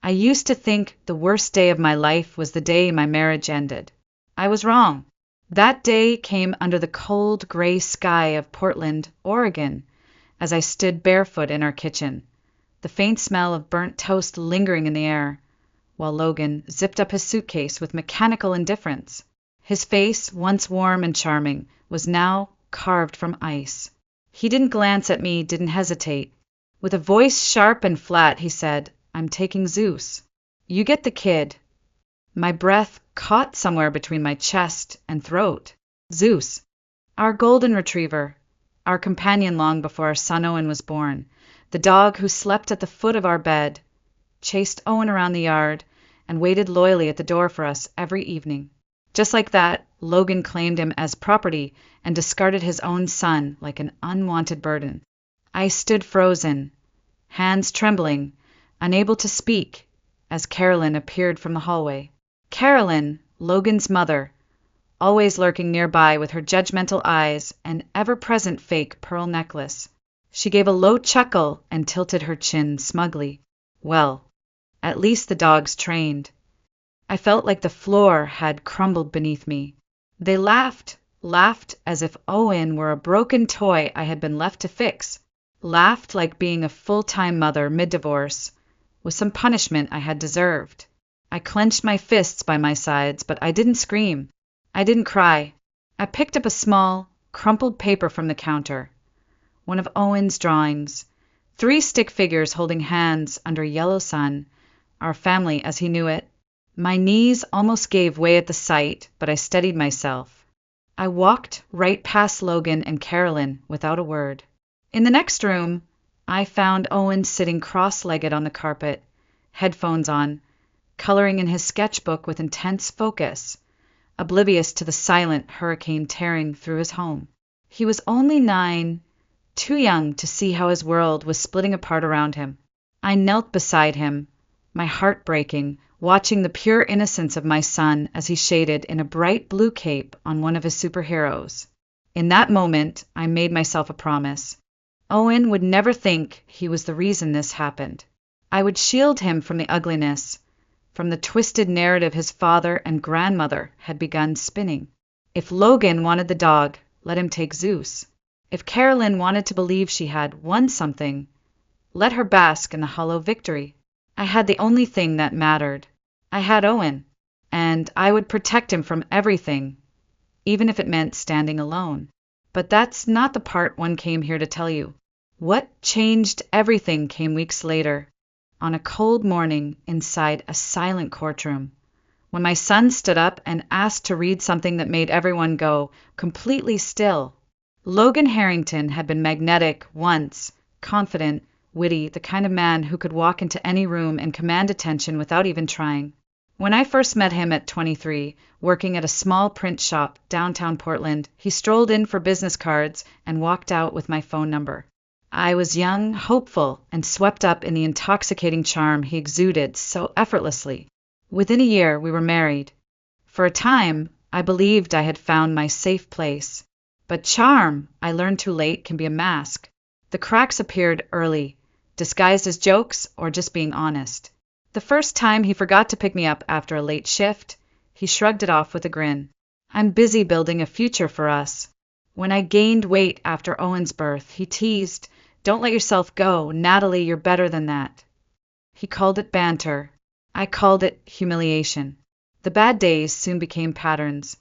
I used to think the worst day of my life was the day my marriage ended. I was wrong. That day came under the cold, gray sky of Portland, Oregon, as I stood barefoot in our kitchen, the faint smell of burnt toast lingering in the air, while Logan zipped up his suitcase with mechanical indifference. His face, once warm and charming, was now carved from ice. He didn't glance at me, didn't hesitate. With a voice sharp and flat, he said, "I'm taking Zeus. You get the kid." My breath caught somewhere between my chest and throat. Zeus, our golden retriever, our companion long before our son Owen was born, the dog who slept at the foot of our bed, chased Owen around the yard, and waited loyally at the door for us every evening. Just like that, Logan claimed him as property and discarded his own son like an unwanted burden. I stood frozen, hands trembling, unable to speak, as Carolyn appeared from the hallway. Carolyn, Logan's mother, always lurking nearby with her judgmental eyes and ever-present fake pearl necklace. She gave a low chuckle and tilted her chin smugly. Well, at least the dog's trained. I felt like the floor had crumbled beneath me. They laughed as if Owen were a broken toy I had been left to fix. Laughed like being a full-time mother mid-divorce was some punishment I had deserved. I clenched my fists by my sides, but I didn't scream. I didn't cry. I picked up a small, crumpled paper from the counter. One of Owen's drawings. 3 stick figures holding hands under a yellow sun. Our family as he knew it. My knees almost gave way at the sight, but I steadied myself. I walked right past Logan and Carolyn without a word. In the next room, I found Owen sitting cross-legged on the carpet, headphones on, coloring in his sketchbook with intense focus, oblivious to the silent hurricane tearing through his home. He was only 9, too young to see how his world was splitting apart around him. I knelt beside him, my heart breaking, watching the pure innocence of my son as he shaded in a bright blue cape on one of his superheroes. In that moment, I made myself a promise. Owen would never think he was the reason this happened. I would shield him from the ugliness, from the twisted narrative his father and grandmother had begun spinning. If Logan wanted the dog, let him take Zeus. If Carolyn wanted to believe she had won something, let her bask in the hollow victory. I had the only thing that mattered. I had Owen, and I would protect him from everything, even if it meant standing alone. But that's not the part one came here to tell you. What changed everything came weeks later, on a cold morning inside a silent courtroom, when my son stood up and asked to read something that made everyone go completely still. Logan Harrington had been magnetic once, confident, witty, the kind of man who could walk into any room and command attention without even trying. When I first met him at 23, working at a small print shop downtown Portland, he strolled in for business cards and walked out with my phone number. I was young, hopeful, and swept up in the intoxicating charm he exuded so effortlessly. Within a year, we were married. For a time, I believed I had found my safe place. But charm, I learned too late, can be a mask. The cracks appeared early, disguised as jokes or just being honest. The first time he forgot to pick me up after a late shift, he shrugged it off with a grin. I'm busy building a future for us. When I gained weight after Owen's birth, he teased, "Don't let yourself go, Natalie, you're better than that." He called it banter. I called it humiliation. The bad days soon became patterns.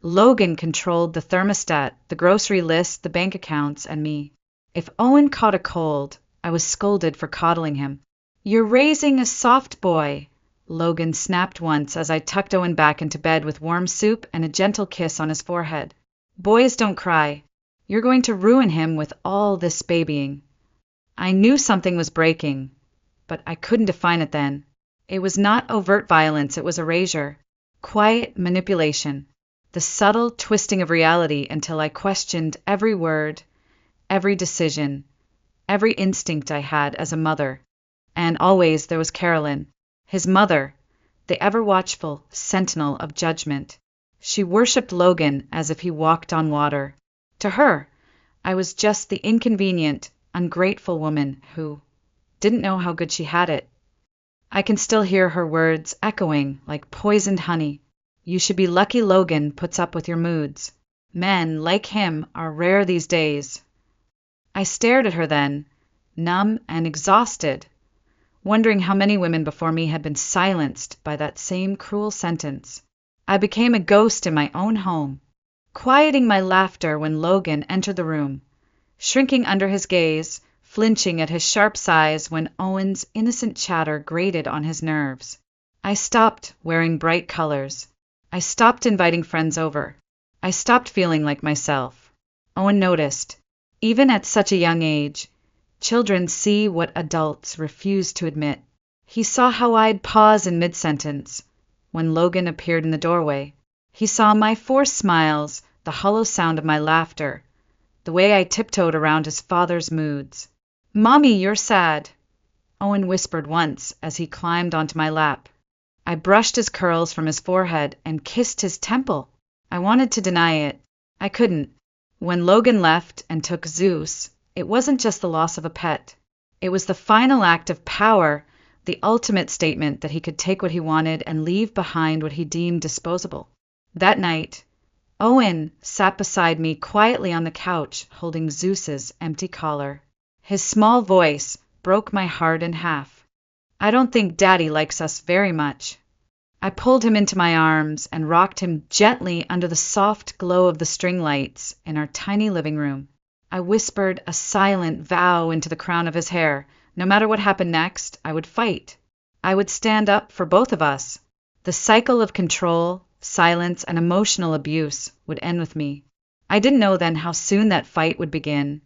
Logan controlled the thermostat, the grocery list, the bank accounts, and me. If Owen caught a cold, I was scolded for coddling him. "You're raising a soft boy," Logan snapped once as I tucked Owen back into bed with warm soup and a gentle kiss on his forehead. "Boys don't cry. You're going to ruin him with all this babying." I knew something was breaking, but I couldn't define it then. It was not overt violence, it was erasure. Quiet manipulation. The subtle twisting of reality until I questioned every word, every decision, every instinct I had as a mother. And always there was Carolyn, his mother, the ever-watchful sentinel of judgment. She worshipped Logan as if he walked on water. To her, I was just the inconvenient, ungrateful woman who didn't know how good she had it. I can still hear her words echoing like poisoned honey. You should be lucky Logan puts up with your moods. Men like him are rare these days. I stared at her then, numb and exhausted, wondering how many women before me had been silenced by that same cruel sentence. I became a ghost in my own home, quieting my laughter when Logan entered the room, shrinking under his gaze, flinching at his sharp size when Owen's innocent chatter grated on his nerves. I stopped wearing bright colors. I stopped inviting friends over. I stopped feeling like myself. Owen noticed. Even at such a young age, children see what adults refuse to admit. He saw how I'd pause in mid-sentence when Logan appeared in the doorway. He saw my forced smiles, the hollow sound of my laughter, the way I tiptoed around his father's moods. "Mommy, you're sad," Owen whispered once as he climbed onto my lap. I brushed his curls from his forehead and kissed his temple. I wanted to deny it. I couldn't. When Logan left and took Zeus, it wasn't just the loss of a pet. It was the final act of power, the ultimate statement that he could take what he wanted and leave behind what he deemed disposable. That night, Owen sat beside me quietly on the couch, holding Zeus's empty collar. His small voice broke my heart in half. "I don't think Daddy likes us very much." I pulled him into my arms and rocked him gently under the soft glow of the string lights in our tiny living room. I whispered a silent vow into the crown of his hair. No matter what happened next, I would fight. I would stand up for both of us. The cycle of control, silence, and emotional abuse would end with me. I didn't know then how soon that fight would begin,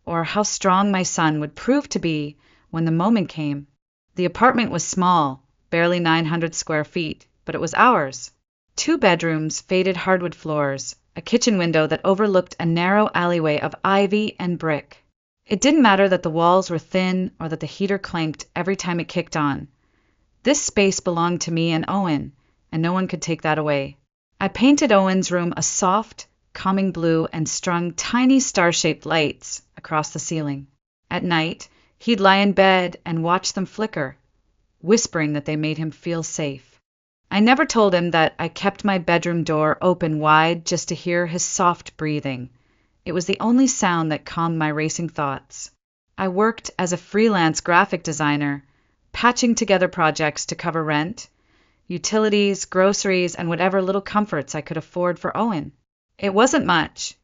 or how strong my son would prove to be when the moment came. The apartment was small, barely 900 square feet, but it was ours. 2 bedrooms, faded hardwood floors, a kitchen window that overlooked a narrow alleyway of ivy and brick. It didn't matter that the walls were thin or that the heater clanked every time it kicked on. This space belonged to me and Owen, and no one could take that away. I painted Owen's room a soft, calming blue and strung tiny star-shaped lights across the ceiling. At night, he'd lie in bed and watch them flicker, whispering that they made him feel safe. I never told him that I kept my bedroom door open wide just to hear his soft breathing. It was the only sound that calmed my racing thoughts. I worked as a freelance graphic designer, patching together projects to cover rent, utilities, groceries, and whatever little comforts I could afford for Owen. It wasn't much,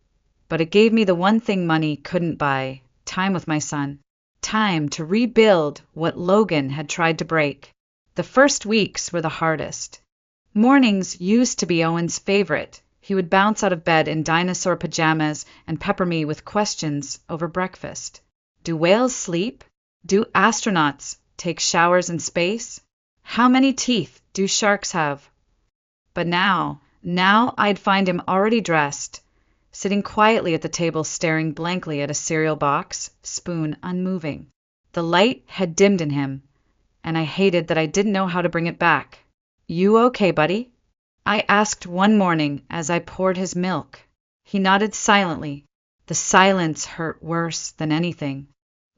but it gave me the one thing money couldn't buy: time with my son. Time to rebuild what Logan had tried to break. The first weeks were the hardest. Mornings used to be Owen's favorite. He would bounce out of bed in dinosaur pajamas and pepper me with questions over breakfast. Do whales sleep? Do astronauts take showers in space? How many teeth do sharks have? But now I'd find him already dressed, sitting quietly at the table staring blankly at a cereal box, spoon unmoving. The light had dimmed in him, and I hated that I didn't know how to bring it back. "You okay, buddy?" I asked one morning as I poured his milk. He nodded silently. The silence hurt worse than anything.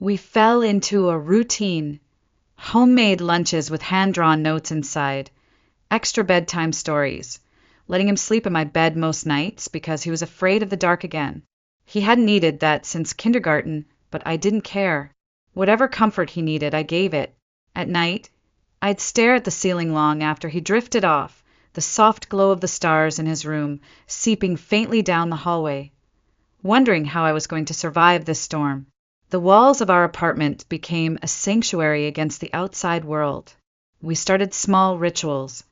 We fell into a routine. Homemade lunches with hand-drawn notes inside, extra bedtime stories, letting him sleep in my bed most nights because he was afraid of the dark again. He hadn't needed that since kindergarten, but I didn't care. Whatever comfort he needed, I gave it. At night, I'd stare at the ceiling long after he drifted off, the soft glow of the stars in his room seeping faintly down the hallway, wondering how I was going to survive this storm. The walls of our apartment became a sanctuary against the outside world. We started small rituals.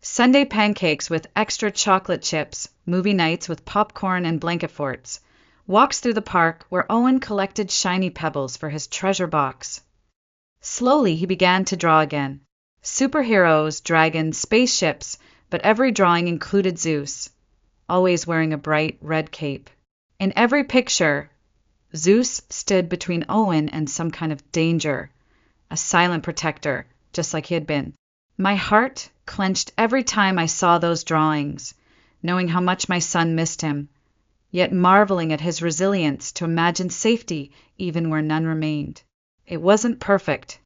Sunday pancakes with extra chocolate chips, movie nights with popcorn and blanket forts, walks through the park where Owen collected shiny pebbles for his treasure box. Slowly he began to draw again. Superheroes, dragons, spaceships, but every drawing included Zeus, always wearing a bright red cape. In every picture, Zeus stood between Owen and some kind of danger, a silent protector, just like he had been. My heart clenched every time I saw those drawings, knowing how much my son missed him, yet marveling at his resilience to imagine safety even where none remained. It wasn't perfect,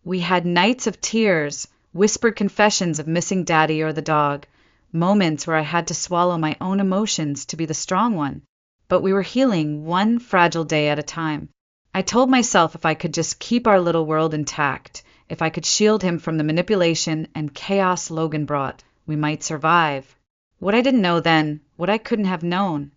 We had nights of tears, whispered confessions of missing Daddy or the dog, moments where I had to swallow my own emotions to be the strong one. But we were healing one fragile day at a time. I told myself if I could just keep our little world intact, if I could shield him from the manipulation and chaos Logan brought, we might survive. What I didn't know then, what I couldn't have known,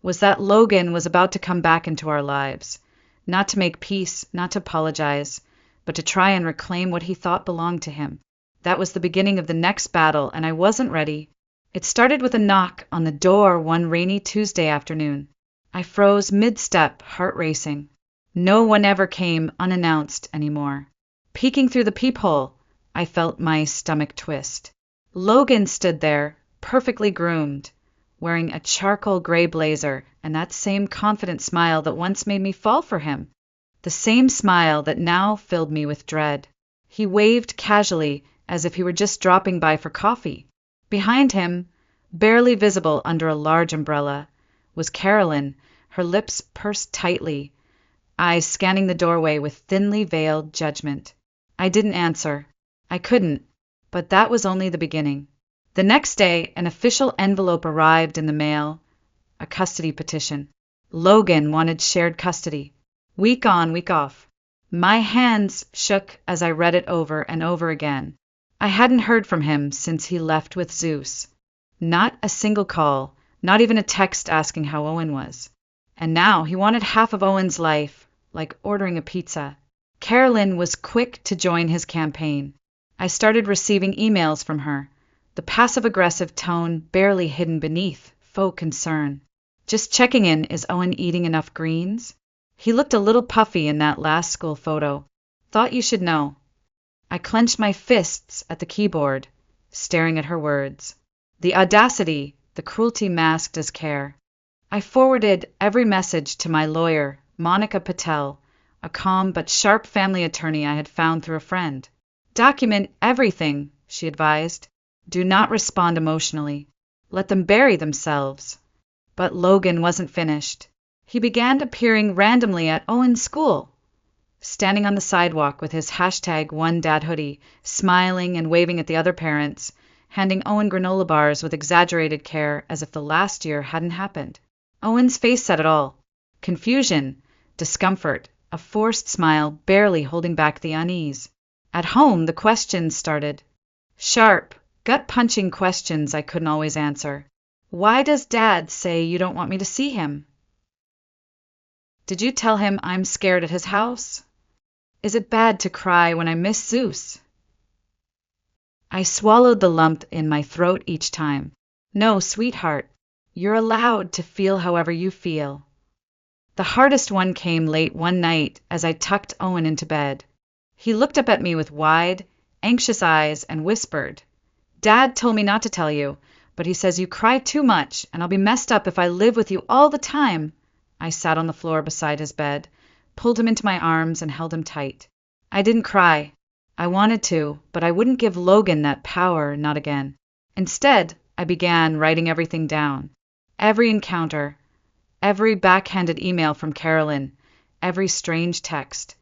was that Logan was about to come back into our lives. Not to make peace, not to apologize, but to try and reclaim what he thought belonged to him. That was the beginning of the next battle, and I wasn't ready. It started with a knock on the door one rainy Tuesday afternoon. I froze mid-step, heart racing. No one ever came unannounced anymore. Peeking through the peephole, I felt my stomach twist. Logan stood there, perfectly groomed, wearing a charcoal gray blazer and that same confident smile that once made me fall for him. The same smile that now filled me with dread. He waved casually, as if he were just dropping by for coffee. Behind him, barely visible under a large umbrella, was Carolyn, her lips pursed tightly, eyes scanning the doorway with thinly veiled judgment. I didn't answer. I couldn't, but that was only the beginning. The next day, an official envelope arrived in the mail, a custody petition. Logan wanted shared custody, week on, week off. My hands shook as I read it over and over again. I hadn't heard from him since he left with Zeus. Not a single call, not even a text asking how Owen was. And now he wanted half of Owen's life, like ordering a pizza. Carolyn was quick to join his campaign. I started receiving emails from her, the passive-aggressive tone barely hidden beneath faux concern. Just checking in, is Owen eating enough greens? He looked a little puffy in that last school photo. Thought you should know. I clenched my fists at the keyboard, staring at her words. The audacity, the cruelty masked as care. I forwarded every message to my lawyer, Monica Patel, a calm but sharp family attorney I had found through a friend. Document everything, she advised. Do not respond emotionally. Let them bury themselves. But Logan wasn't finished. He began appearing randomly at Owen's school, standing on the sidewalk with his #OneDad hoodie, smiling and waving at the other parents, handing Owen granola bars with exaggerated care as if the last year hadn't happened. Owen's face said it all. Confusion, discomfort, a forced smile barely holding back the unease. At home, the questions started. Sharp, gut-punching questions I couldn't always answer. Why does Dad say you don't want me to see him? Did you tell him I'm scared at his house? Is it bad to cry when I miss Zeus? I swallowed the lump in my throat each time. No, sweetheart, you're allowed to feel however you feel. The hardest one came late one night as I tucked Owen into bed. He looked up at me with wide, anxious eyes and whispered, Dad told me not to tell you, but he says you cry too much and I'll be messed up if I live with you all the time. I sat on the floor beside his bed, pulled him into my arms and held him tight. I didn't cry. I wanted to, but I wouldn't give Logan that power, not again. Instead, I began writing everything down. Every encounter, every backhanded email from Carolyn, every strange text.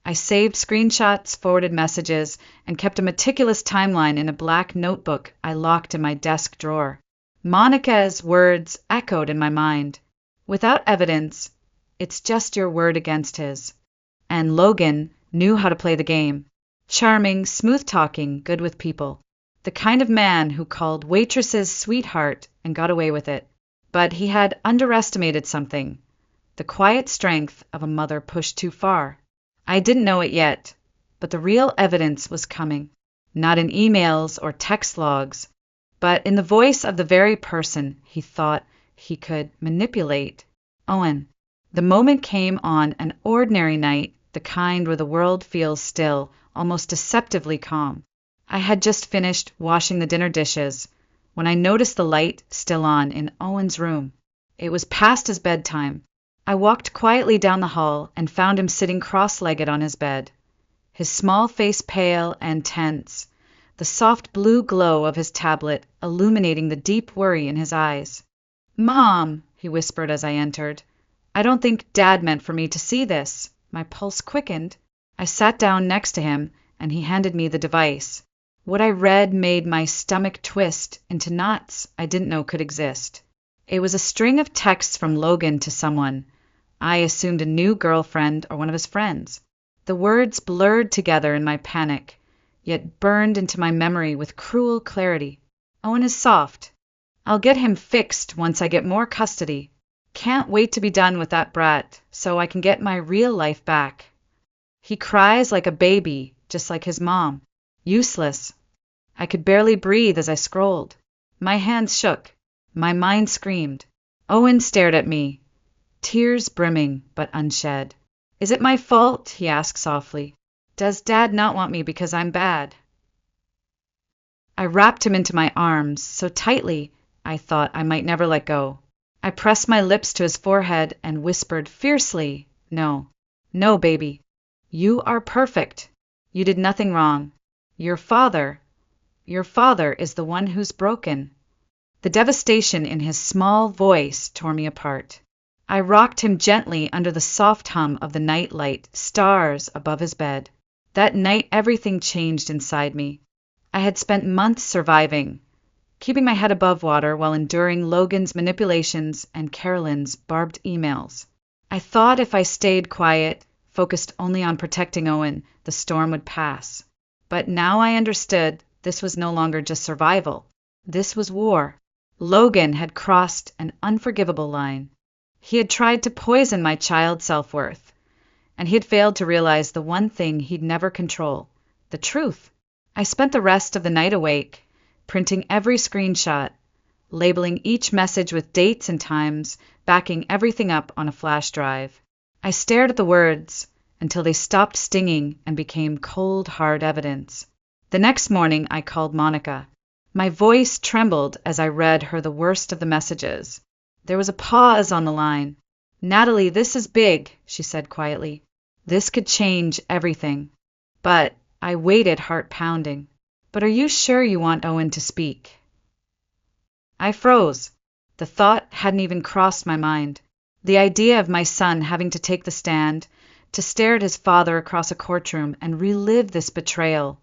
I saved screenshots, forwarded messages, and kept a meticulous timeline in a black notebook I locked in my desk drawer. Monica's words echoed in my mind. Without evidence, it's just your word against his. And Logan knew how to play the game. Charming, smooth-talking, good with people. The kind of man who called waitresses sweetheart and got away with it. But he had underestimated something. The quiet strength of a mother pushed too far. I didn't know it yet, but the real evidence was coming. Not in emails or text logs, but in the voice of the very person he thought he could manipulate. Owen. The moment came on an ordinary night, the kind where the world feels still, almost deceptively calm. I had just finished washing the dinner dishes when I noticed the light still on in Owen's room. It was past his bedtime. I walked quietly down the hall and found him sitting cross-legged on his bed, his small face pale and tense, the soft blue glow of his tablet illuminating the deep worry in his eyes. Mom, he whispered as I entered. I don't think Dad meant for me to see this. My pulse quickened. I sat down next to him and he handed me the device. What I read made my stomach twist into knots I didn't know could exist. It was a string of texts from Logan to someone. I assumed a new girlfriend or one of his friends. The words blurred together in my panic, yet burned into my memory with cruel clarity. Owen is soft. I'll get him fixed once I get more custody. Can't wait to be done with that brat so I can get my real life back. He cries like a baby, just like his mom. Useless. I could barely breathe as I scrolled. My hands shook. My mind screamed. Owen stared at me, tears brimming but unshed. Is it my fault? He asked softly. Does Dad not want me because I'm bad? I wrapped him into my arms so tightly I thought I might never let go. I pressed my lips to his forehead and whispered fiercely, No, no, baby. You are perfect. You did nothing wrong. Your father is the one who's broken. The devastation in his small voice tore me apart. I rocked him gently under the soft hum of the night light stars above his bed. That night everything changed inside me. I had spent months surviving, keeping my head above water while enduring Logan's manipulations and Carolyn's barbed emails. I thought if I stayed quiet, focused only on protecting Owen, the storm would pass. But now I understood this was no longer just survival. This was war. Logan had crossed an unforgivable line. He had tried to poison my child's self-worth, and he had failed to realize the one thing he'd never control, the truth. I spent the rest of the night awake, printing every screenshot, labeling each message with dates and times, backing everything up on a flash drive. I stared at the words until they stopped stinging and became cold, hard evidence. The next morning I called Monica. My voice trembled as I read her the worst of the messages. There was a pause on the line. Natalie, this is big, she said quietly. This could change everything. But I waited, heart pounding. But are you sure you want Owen to speak? I froze. The thought hadn't even crossed my mind. The idea of my son having to take the stand, to stare at his father across a courtroom and relive this betrayal,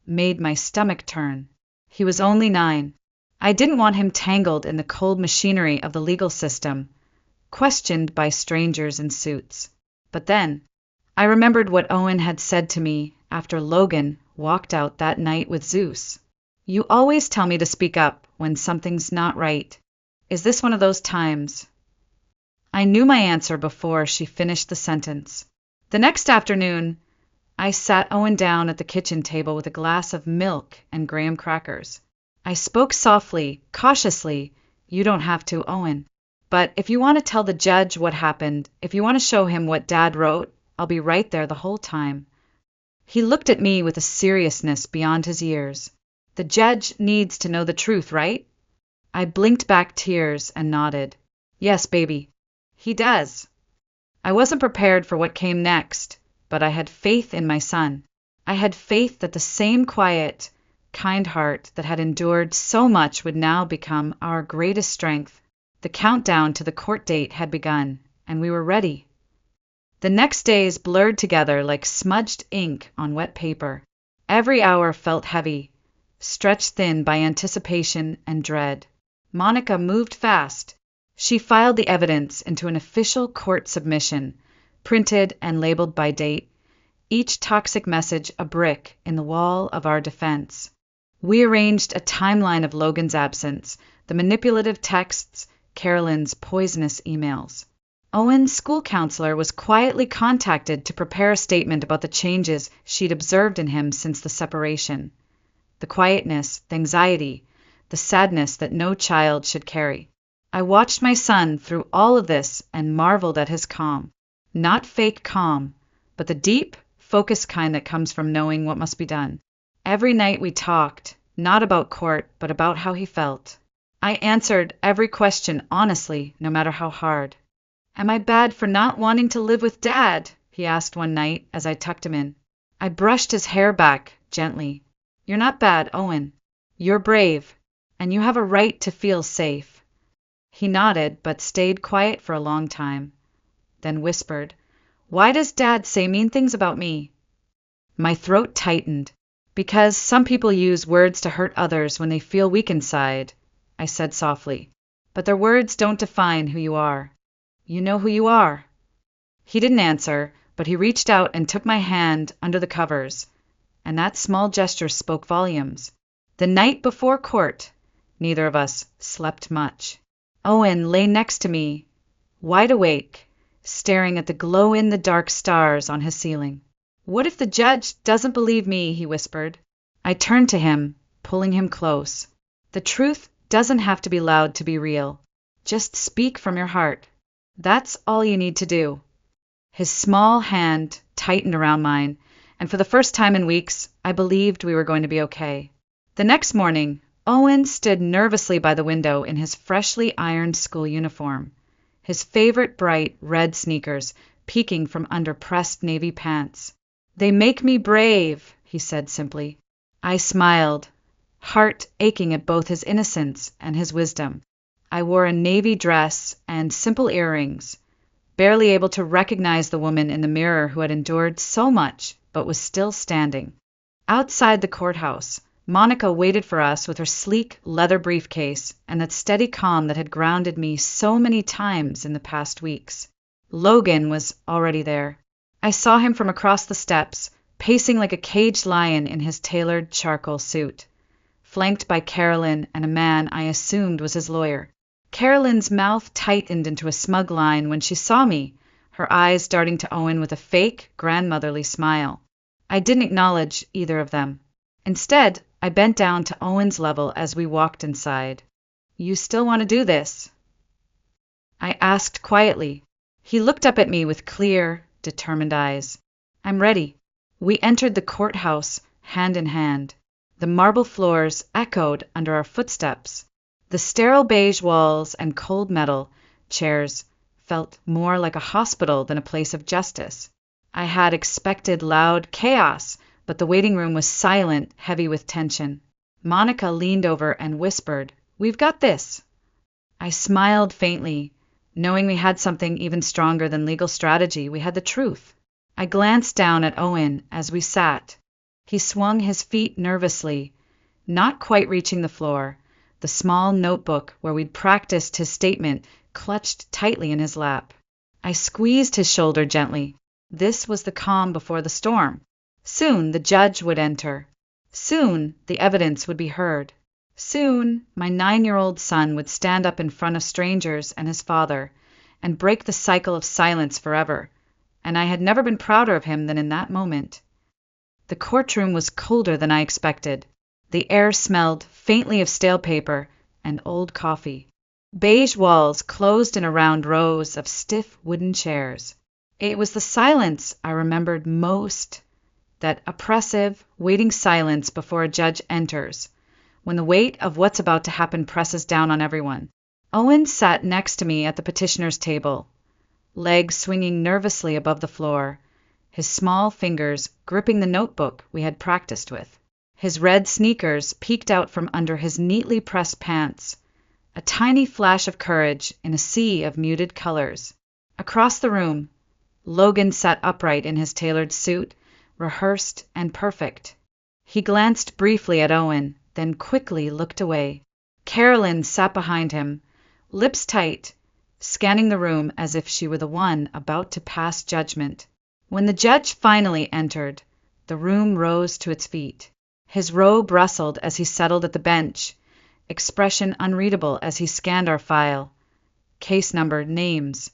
made my stomach turn. He was only 9. I didn't want him tangled in the cold machinery of the legal system, questioned by strangers in suits. But then, I remembered what Owen had said to me after Logan walked out that night with Zeus. You always tell me to speak up when something's not right. Is this one of those times? I knew my answer before she finished the sentence. The next afternoon, I sat Owen down at the kitchen table with a glass of milk and graham crackers. I spoke softly, cautiously. You don't have to, Owen. But if you want to tell the judge what happened, if you want to show him what Dad wrote, I'll be right there the whole time. He looked at me with a seriousness beyond his years. The judge needs to know the truth, right? I blinked back tears and nodded. Yes, baby. He does. I wasn't prepared for what came next, but I had faith in my son. I had faith that the same quiet, kind heart that had endured so much would now become our greatest strength. The countdown to the court date had begun, and we were ready. The next days blurred together like smudged ink on wet paper. Every hour felt heavy, stretched thin by anticipation and dread. Monica moved fast. She filed the evidence into an official court submission, printed and labeled by date, each toxic message a brick in the wall of our defense. We arranged a timeline of Logan's absence, the manipulative texts, Carolyn's poisonous emails. Owen's school counselor was quietly contacted to prepare a statement about the changes she'd observed in him since the separation. The quietness, the anxiety, the sadness that no child should carry. I watched my son through all of this and marveled at his calm. Not fake calm, but the deep, focused kind that comes from knowing what must be done. Every night we talked, not about court, but about how he felt. I answered every question honestly, no matter how hard. Am I bad for not wanting to live with Dad? He asked one night as I tucked him in. I brushed his hair back gently. You're not bad, Owen. You're brave, and you have a right to feel safe. He nodded, but stayed quiet for a long time, then whispered, Why does Dad say mean things about me? My throat tightened. Because some people use words to hurt others when they feel weak inside, I said softly. But their words don't define who you are. You know who you are. He didn't answer, but he reached out and took my hand under the covers, and that small gesture spoke volumes. The night before court, neither of us slept much. Owen lay next to me, wide awake, staring at the glow-in-the-dark stars on his ceiling. What if the judge doesn't believe me? He whispered. I turned to him, pulling him close. The truth doesn't have to be loud to be real. Just speak from your heart. That's all you need to do. His small hand tightened around mine, and for the first time in weeks, I believed we were going to be okay. The next morning, Owen stood nervously by the window in his freshly ironed school uniform, his favorite bright red sneakers peeking from under pressed navy pants. They make me brave, he said simply. I smiled, heart aching at both his innocence and his wisdom. I wore a navy dress and simple earrings, barely able to recognize the woman in the mirror who had endured so much but was still standing. Outside the courthouse, Monica waited for us with her sleek leather briefcase and that steady calm that had grounded me so many times in the past weeks. Logan was already there. I saw him from across the steps, pacing like a caged lion in his tailored charcoal suit, flanked by Carolyn and a man I assumed was his lawyer. Carolyn's mouth tightened into a smug line when she saw me, her eyes darting to Owen with a fake, grandmotherly smile. I didn't acknowledge either of them. Instead, I bent down to Owen's level as we walked inside. You still want to do this? I asked quietly. He looked up at me with clear, determined eyes. I'm ready. We entered the courthouse, hand in hand. The marble floors echoed under our footsteps. The sterile beige walls and cold metal chairs felt more like a hospital than a place of justice. I had expected loud chaos, but the waiting room was silent, heavy with tension. Monica leaned over and whispered, "We've got this." I smiled faintly, knowing we had something even stronger than legal strategy. We had the truth. I glanced down at Owen as we sat. He swung his feet nervously, not quite reaching the floor, the small notebook where we'd practiced his statement clutched tightly in his lap. I squeezed his shoulder gently. This was the calm before the storm. Soon the judge would enter. Soon the evidence would be heard. Soon my 9-year-old son would stand up in front of strangers and his father and break the cycle of silence forever, and I had never been prouder of him than in that moment. The courtroom was colder than I expected. The air smelled faintly of stale paper and old coffee. Beige walls closed in a round rows of stiff wooden chairs. It was the silence I remembered most, that oppressive, waiting silence before a judge enters, when the weight of what's about to happen presses down on everyone. Owen sat next to me at the petitioner's table, legs swinging nervously above the floor, his small fingers gripping the notebook we had practiced with. His red sneakers peeked out from under his neatly pressed pants, a tiny flash of courage in a sea of muted colors. Across the room, Logan sat upright in his tailored suit, rehearsed and perfect. He glanced briefly at Owen, then quickly looked away. Carolyn sat behind him, lips tight, scanning the room as if she were the one about to pass judgment. When the judge finally entered, the room rose to its feet. His robe rustled as he settled at the bench, expression unreadable as he scanned our file. Case number, names,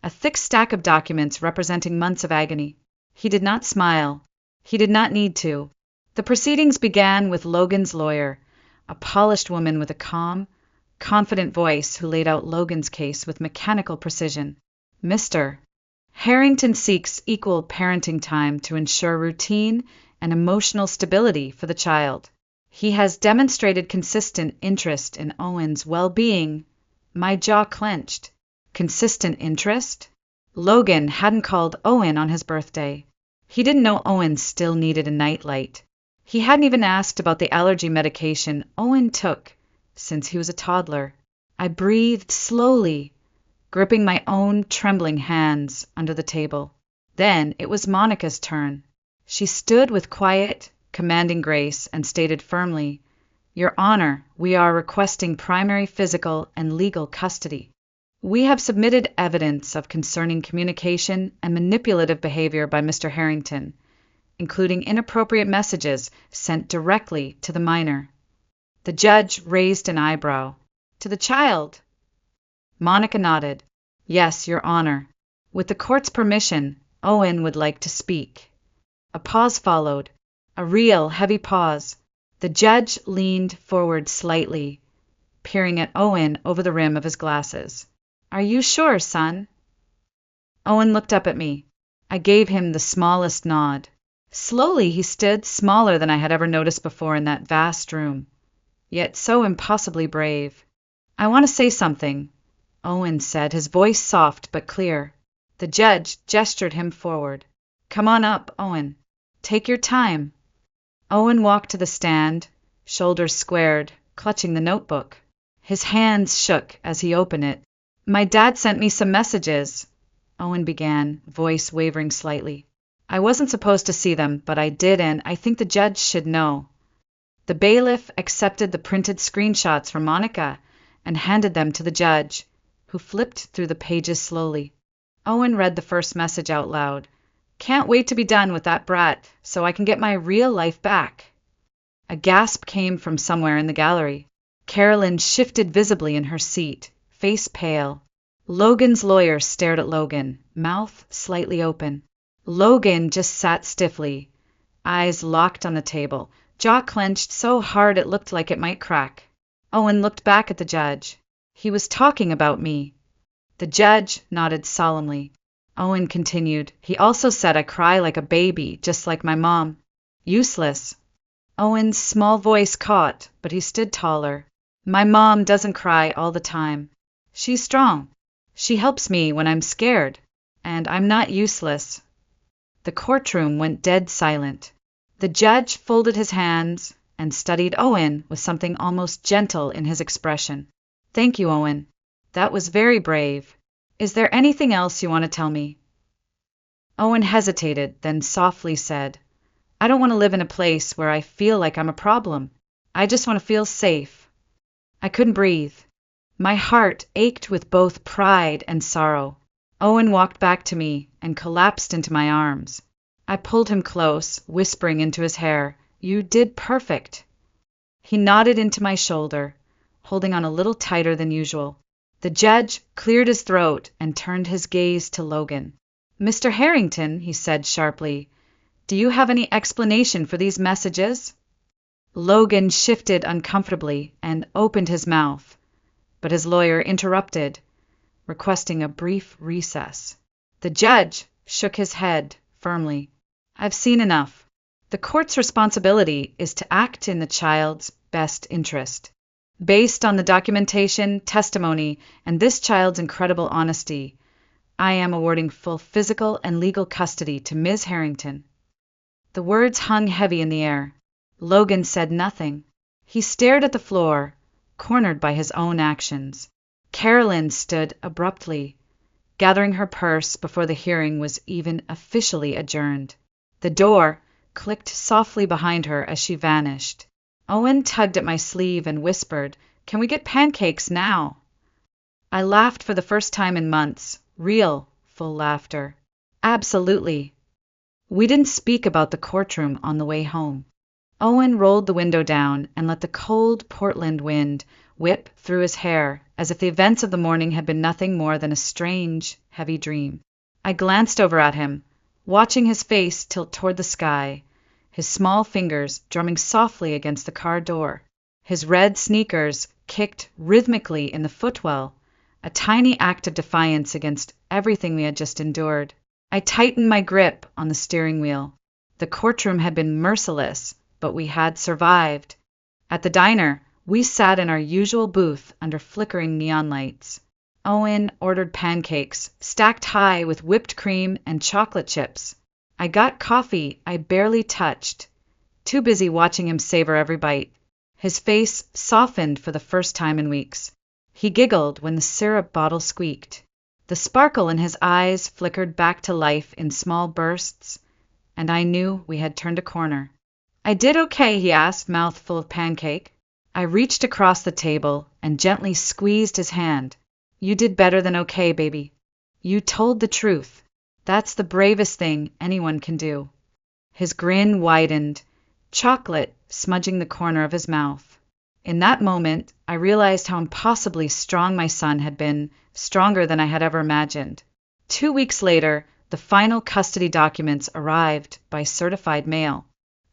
a thick stack of documents representing months of agony. He did not smile. He did not need to. The proceedings began with Logan's lawyer, a polished woman with a calm, confident voice who laid out Logan's case with mechanical precision. Mr. Harrington seeks equal parenting time to ensure routine and emotional stability for the child. He has demonstrated consistent interest in Owen's well-being. My jaw clenched. Consistent interest? Logan hadn't called Owen on his birthday. He didn't know Owen still needed a nightlight. He hadn't even asked about the allergy medication Owen took since he was a toddler. I breathed slowly, gripping my own trembling hands under the table. Then it was Monica's turn. She stood with quiet, commanding grace and stated firmly, "Your Honor, we are requesting primary physical and legal custody. We have submitted evidence of concerning communication and manipulative behavior by Mr. Harrington, including inappropriate messages sent directly to the minor." The judge raised an eyebrow. "To the child?" Monica nodded. "Yes, Your Honor. With the court's permission, Owen would like to speak." A pause followed, a real heavy pause. The judge leaned forward slightly, peering at Owen over the rim of his glasses. "Are you sure, son?" Owen looked up at me. I gave him the smallest nod. Slowly he stood, smaller than I had ever noticed before in that vast room, yet so impossibly brave. "I want to say something," Owen said, his voice soft but clear. The judge gestured him forward. "Come on up, Owen. Take your time." Owen walked to the stand, shoulders squared, clutching the notebook. His hands shook as he opened it. "My dad sent me some messages," Owen began, voice wavering slightly. "I wasn't supposed to see them, but I did, and I think the judge should know." The bailiff accepted the printed screenshots from Monica and handed them to the judge, who flipped through the pages slowly. Owen read the first message out loud. "Can't wait to be done with that brat so I can get my real life back." A gasp came from somewhere in the gallery. Carolyn shifted visibly in her seat, face pale. Logan's lawyer stared at Logan, mouth slightly open. Logan just sat stiffly, eyes locked on the table, jaw clenched so hard it looked like it might crack. Owen looked back at the judge. "He was talking about me." The judge nodded solemnly. Owen continued, "He also said I cry like a baby, just like my mom." "Useless." Owen's small voice caught, but he stood taller. "My mom doesn't cry all the time. She's strong. She helps me when I'm scared. And I'm not useless." The courtroom went dead silent. The judge folded his hands and studied Owen with something almost gentle in his expression. "Thank you, Owen. That was very brave. Is there anything else you want to tell me?" Owen hesitated, then softly said, "I don't want to live in a place where I feel like I'm a problem. I just want to feel safe." I couldn't breathe. My heart ached with both pride and sorrow. Owen walked back to me and collapsed into my arms. I pulled him close, whispering into his hair, "You did perfect." He nodded into my shoulder, holding on a little tighter than usual. The judge cleared his throat and turned his gaze to Logan. "Mr. Harrington," he said sharply, "do you have any explanation for these messages?" Logan shifted uncomfortably and opened his mouth, but his lawyer interrupted, requesting a brief recess. The judge shook his head firmly. "I've seen enough. The court's responsibility is to act in the child's best interest. Based on the documentation, testimony, and this child's incredible honesty, I am awarding full physical and legal custody to Ms. Harrington." The words hung heavy in the air. Logan said nothing. He stared at the floor, cornered by his own actions. Carolyn stood abruptly, gathering her purse before the hearing was even officially adjourned. The door clicked softly behind her as she vanished. Owen tugged at my sleeve and whispered, "Can we get pancakes now?" I laughed for the first time in months, real, full laughter. "Absolutely." We didn't speak about the courtroom on the way home. Owen rolled the window down and let the cold Portland wind whip through his hair as if the events of the morning had been nothing more than a strange, heavy dream. I glanced over at him, watching his face tilt toward the sky, his small fingers drumming softly against the car door. His red sneakers kicked rhythmically in the footwell, a tiny act of defiance against everything we had just endured. I tightened my grip on the steering wheel. The courtroom had been merciless, but we had survived. At the diner, we sat in our usual booth under flickering neon lights. Owen ordered pancakes, stacked high with whipped cream and chocolate chips. I got coffee I barely touched, too busy watching him savor every bite. His face softened for the first time in weeks. He giggled when the syrup bottle squeaked. The sparkle in his eyes flickered back to life in small bursts, and I knew we had turned a corner. "I did okay," he asked, mouth full of pancake. I reached across the table and gently squeezed his hand. "You did better than okay, baby. You told the truth. That's the bravest thing anyone can do." His grin widened, chocolate smudging the corner of his mouth. In that moment, I realized how impossibly strong my son had been, stronger than I had ever imagined. 2 weeks later, the final custody documents arrived by certified mail.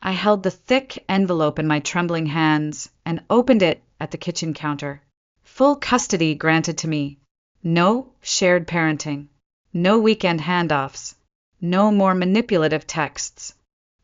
I held the thick envelope in my trembling hands and opened it at the kitchen counter. Full custody granted to me. No shared parenting. No weekend handoffs. No more manipulative texts.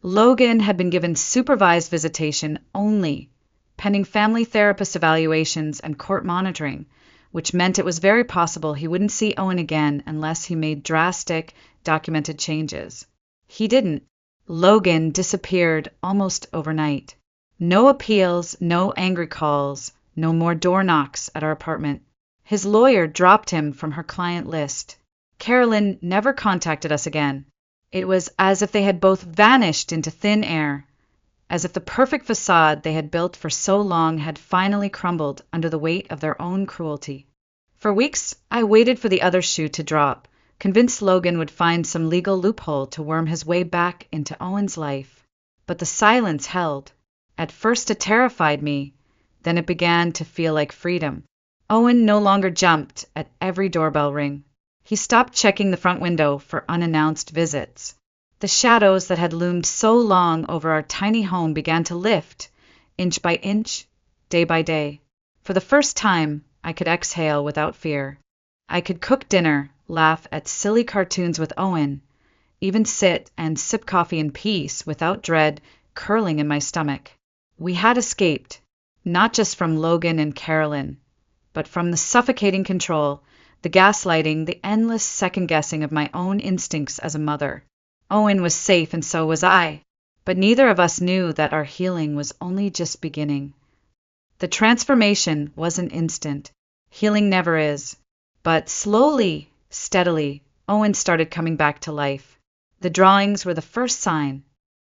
Logan had been given supervised visitation only, pending family therapist evaluations and court monitoring, which meant it was very possible he wouldn't see Owen again unless he made drastic, documented changes. He didn't. Logan disappeared almost overnight. No appeals, no angry calls, no more door knocks at our apartment. His lawyer dropped him from her client list. Carolyn never contacted us again. It was as if they had both vanished into thin air, as if the perfect facade they had built for so long had finally crumbled under the weight of their own cruelty. For weeks, I waited for the other shoe to drop, convinced Logan would find some legal loophole to worm his way back into Owen's life. But the silence held. At first it terrified me, then it began to feel like freedom. Owen no longer jumped at every doorbell ring. He stopped checking the front window for unannounced visits. The shadows that had loomed so long over our tiny home began to lift, inch by inch, day by day. For the first time, I could exhale without fear. I could cook dinner, laugh at silly cartoons with Owen, even sit and sip coffee in peace without dread curling in my stomach. We had escaped, not just from Logan and Carolyn, but from the suffocating control, the gaslighting, the endless second-guessing of my own instincts as a mother. Owen was safe and so was I, but neither of us knew that our healing was only just beginning. The transformation wasn't instant. Healing never is. But slowly, steadily, Owen started coming back to life. The drawings were the first sign.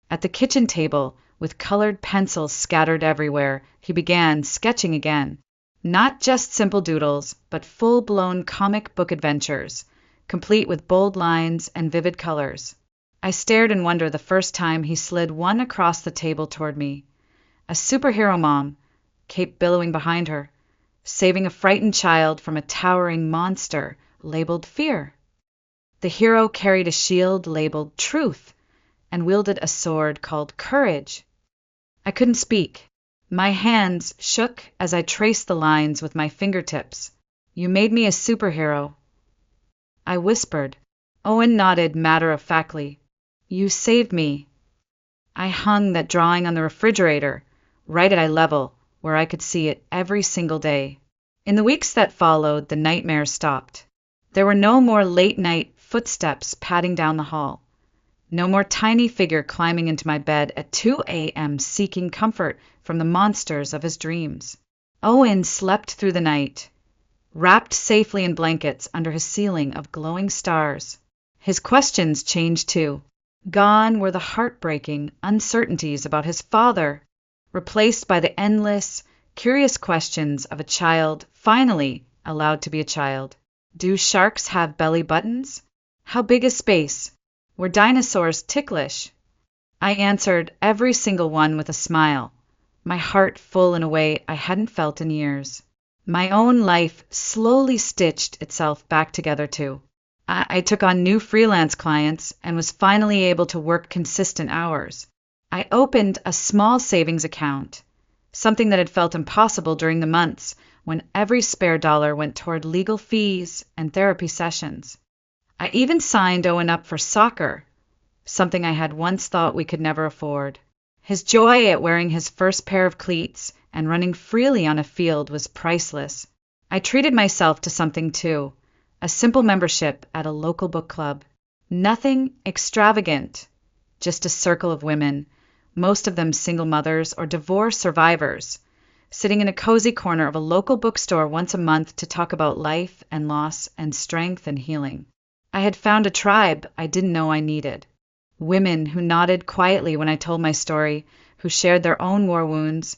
At the kitchen table, with colored pencils scattered everywhere, he began sketching again. Not just simple doodles, but full-blown comic book adventures, complete with bold lines and vivid colors. I stared in wonder the first time he slid one across the table toward me. A superhero mom, cape billowing behind her, saving a frightened child from a towering monster labeled fear. The hero carried a shield labeled truth and wielded a sword called courage. I couldn't speak. My hands shook as I traced the lines with my fingertips. "You made me a superhero," I whispered. Owen nodded matter-of-factly. "You saved me." I hung that drawing on the refrigerator, right at eye level, where I could see it every single day. In the weeks that followed, the nightmares stopped. There were no more late-night footsteps padding down the hall. No more tiny figure climbing into my bed at 2 a.m. seeking comfort from the monsters of his dreams. Owen slept through the night, wrapped safely in blankets under his ceiling of glowing stars. His questions changed too. Gone were the heartbreaking uncertainties about his father, replaced by the endless, curious questions of a child finally allowed to be a child. Do sharks have belly buttons? How big is space? Were dinosaurs ticklish? I answered every single one with a smile, my heart full in a way I hadn't felt in years. My own life slowly stitched itself back together too. I took on new freelance clients and was finally able to work consistent hours. I opened a small savings account, something that had felt impossible during the months when every spare dollar went toward legal fees and therapy sessions. I even signed Owen up for soccer, something I had once thought we could never afford. His joy at wearing his first pair of cleats and running freely on a field was priceless. I treated myself to something too, a simple membership at a local book club. Nothing extravagant, just a circle of women, most of them single mothers or divorce survivors, sitting in a cozy corner of a local bookstore once a month to talk about life and loss and strength and healing. I had found a tribe I didn't know I needed. Women who nodded quietly when I told my story, who shared their own war wounds,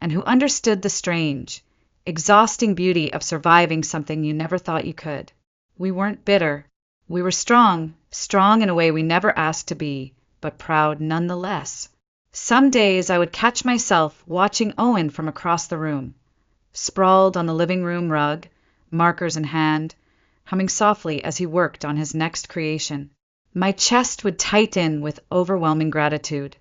and who understood the strange, exhausting beauty of surviving something you never thought you could. We weren't bitter. We were strong, strong in a way we never asked to be, but proud nonetheless. Some days I would catch myself watching Owen from across the room, sprawled on the living room rug, markers in hand, humming softly as he worked on his next creation. My chest would tighten with overwhelming gratitude.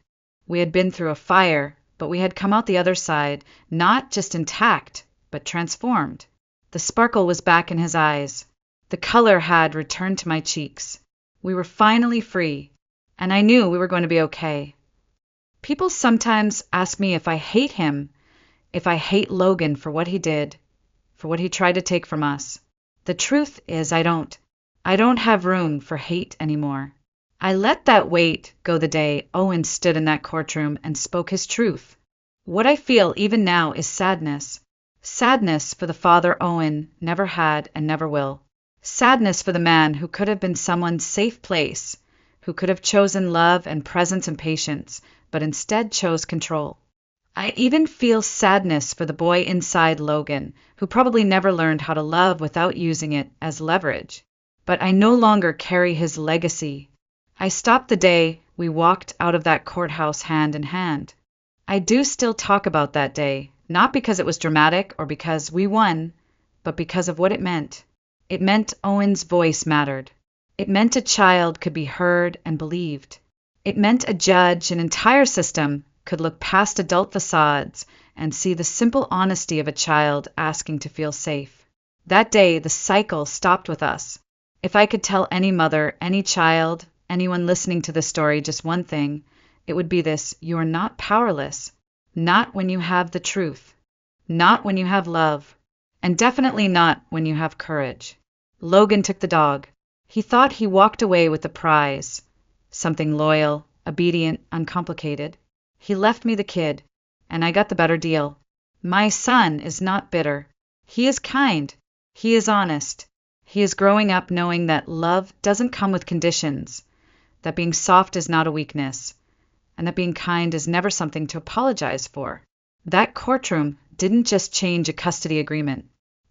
We had been through a fire, but we had come out the other side, not just intact, but transformed. The sparkle was back in his eyes. The color had returned to my cheeks. We were finally free, and I knew we were going to be okay. People sometimes ask me if I hate him, if I hate Logan for what he did, for what he tried to take from us. The truth is I don't. I don't have room for hate anymore. I let that weight go the day Owen stood in that courtroom and spoke his truth. What I feel even now is sadness. Sadness for the father Owen never had and never will. Sadness for the man who could have been someone's safe place, who could have chosen love and presence and patience, but instead chose control. I even feel sadness for the boy inside Logan, who probably never learned how to love without using it as leverage. But I no longer carry his legacy. I stopped the day we walked out of that courthouse hand in hand. I do still talk about that day, not because it was dramatic or because we won, but because of what it meant. It meant Owen's voice mattered. It meant a child could be heard and believed. It meant a judge, an entire system, could look past adult facades and see the simple honesty of a child asking to feel safe. That day, the cycle stopped with us. If I could tell any mother, any child, anyone listening to this story just one thing, it would be this: you are not powerless. Not when you have the truth. Not when you have love. And definitely not when you have courage. Logan took the dog. He thought he walked away with the prize. Something loyal, obedient, uncomplicated. He left me the kid, and I got the better deal. My son is not bitter. He is kind. He is honest. He is growing up knowing that love doesn't come with conditions, that being soft is not a weakness, and that being kind is never something to apologize for. That courtroom didn't just change a custody agreement.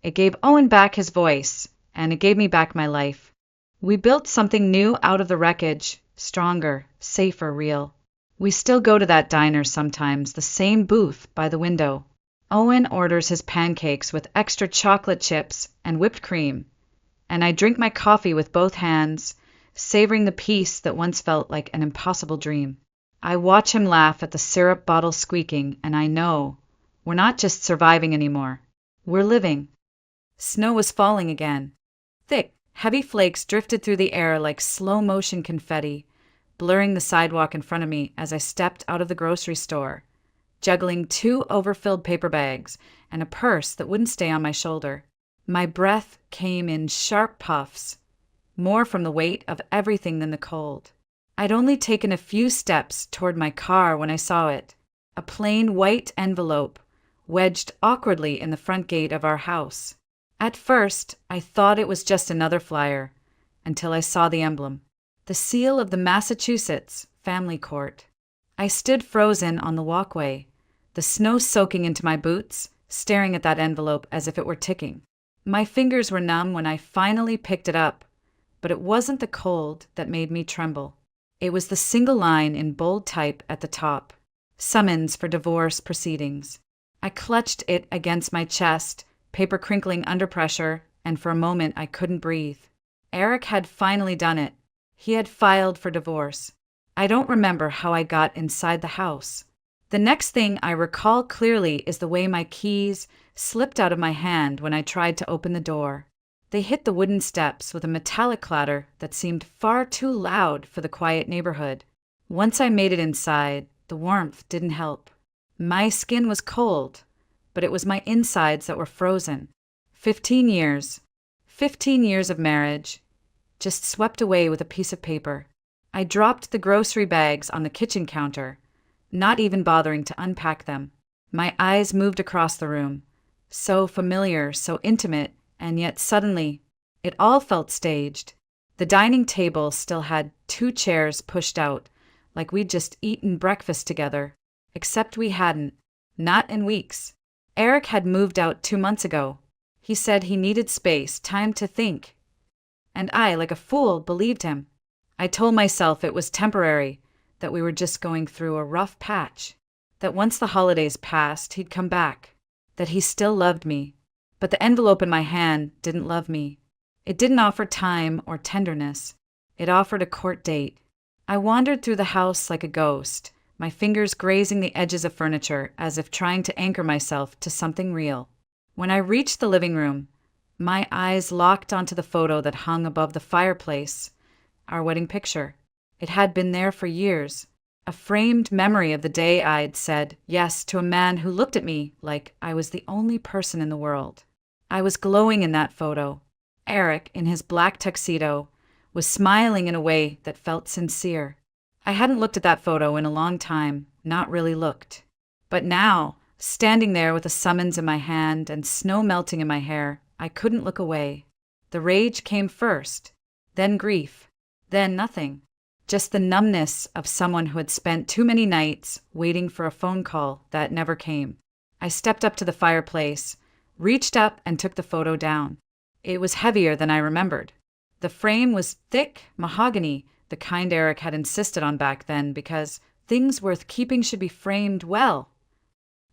It gave Owen back his voice, and it gave me back my life. We built something new out of the wreckage, stronger, safer, real. We still go to that diner sometimes, the same booth by the window. Owen orders his pancakes with extra chocolate chips and whipped cream, and I drink my coffee with both hands, savoring the peace that once felt like an impossible dream. I watch him laugh at the syrup bottle squeaking, and I know we're not just surviving anymore. We're living. Snow was falling again. Thick, heavy flakes drifted through the air like slow-motion confetti, blurring the sidewalk in front of me as I stepped out of the grocery store, juggling 2 overfilled paper bags and a purse that wouldn't stay on my shoulder. My breath came in sharp puffs, more from the weight of everything than the cold. I'd only taken a few steps toward my car when I saw it, a plain white envelope wedged awkwardly in the front gate of our house. At first, I thought it was just another flyer, until I saw the emblem, the seal of the Massachusetts Family Court. I stood frozen on the walkway, the snow soaking into my boots, staring at that envelope as if it were ticking. My fingers were numb when I finally picked it up, but it wasn't the cold that made me tremble. It was the single line in bold type at the top, summons for divorce proceedings. I clutched it against my chest, paper crinkling under pressure, and for a moment I couldn't breathe. Eric had finally done it. He had filed for divorce. I don't remember how I got inside the house. The next thing I recall clearly is the way my keys slipped out of my hand when I tried to open the door. They hit the wooden steps with a metallic clatter that seemed far too loud for the quiet neighborhood. Once I made it inside, the warmth didn't help. My skin was cold, but it was my insides that were frozen. 15 years of marriage, just swept away with a piece of paper. I dropped the grocery bags on the kitchen counter, not even bothering to unpack them. My eyes moved across the room, so familiar, so intimate, and yet suddenly, it all felt staged. The dining table still had 2 chairs pushed out, like we'd just eaten breakfast together. Except we hadn't. Not in weeks. Eric had moved out 2 months ago. He said he needed space, time to think. And I, like a fool, believed him. I told myself it was temporary, that we were just going through a rough patch, that once the holidays passed, he'd come back, that he still loved me. But the envelope in my hand didn't love me. It didn't offer time or tenderness. It offered a court date. I wandered through the house like a ghost, my fingers grazing the edges of furniture as if trying to anchor myself to something real. When I reached the living room, my eyes locked onto the photo that hung above the fireplace, our wedding picture. It had been there for years, a framed memory of the day I'd said yes to a man who looked at me like I was the only person in the world. I was glowing in that photo. Eric, in his black tuxedo, was smiling in a way that felt sincere. I hadn't looked at that photo in a long time, not really looked. But now, standing there with a summons in my hand and snow melting in my hair, I couldn't look away. The rage came first, then grief, then nothing. Just the numbness of someone who had spent too many nights waiting for a phone call that never came. I stepped up to the fireplace, reached up and took the photo down. It was heavier than I remembered. The frame was thick mahogany, the kind Eric had insisted on back then because things worth keeping should be framed well.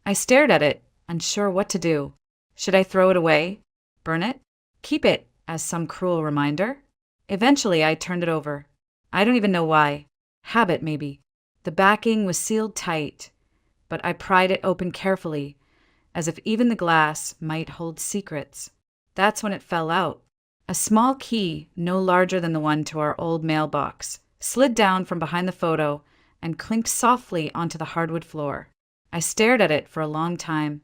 I stared at it, unsure what to do. Should I throw it away? Burn it? Keep it as some cruel reminder? Eventually, I turned it over. I don't even know why. Habit, maybe. The backing was sealed tight, but I pried it open carefully, as if even the glass might hold secrets. That's when it fell out. A small key, no larger than the one to our old mailbox, slid down from behind the photo and clinked softly onto the hardwood floor. I stared at it for a long time,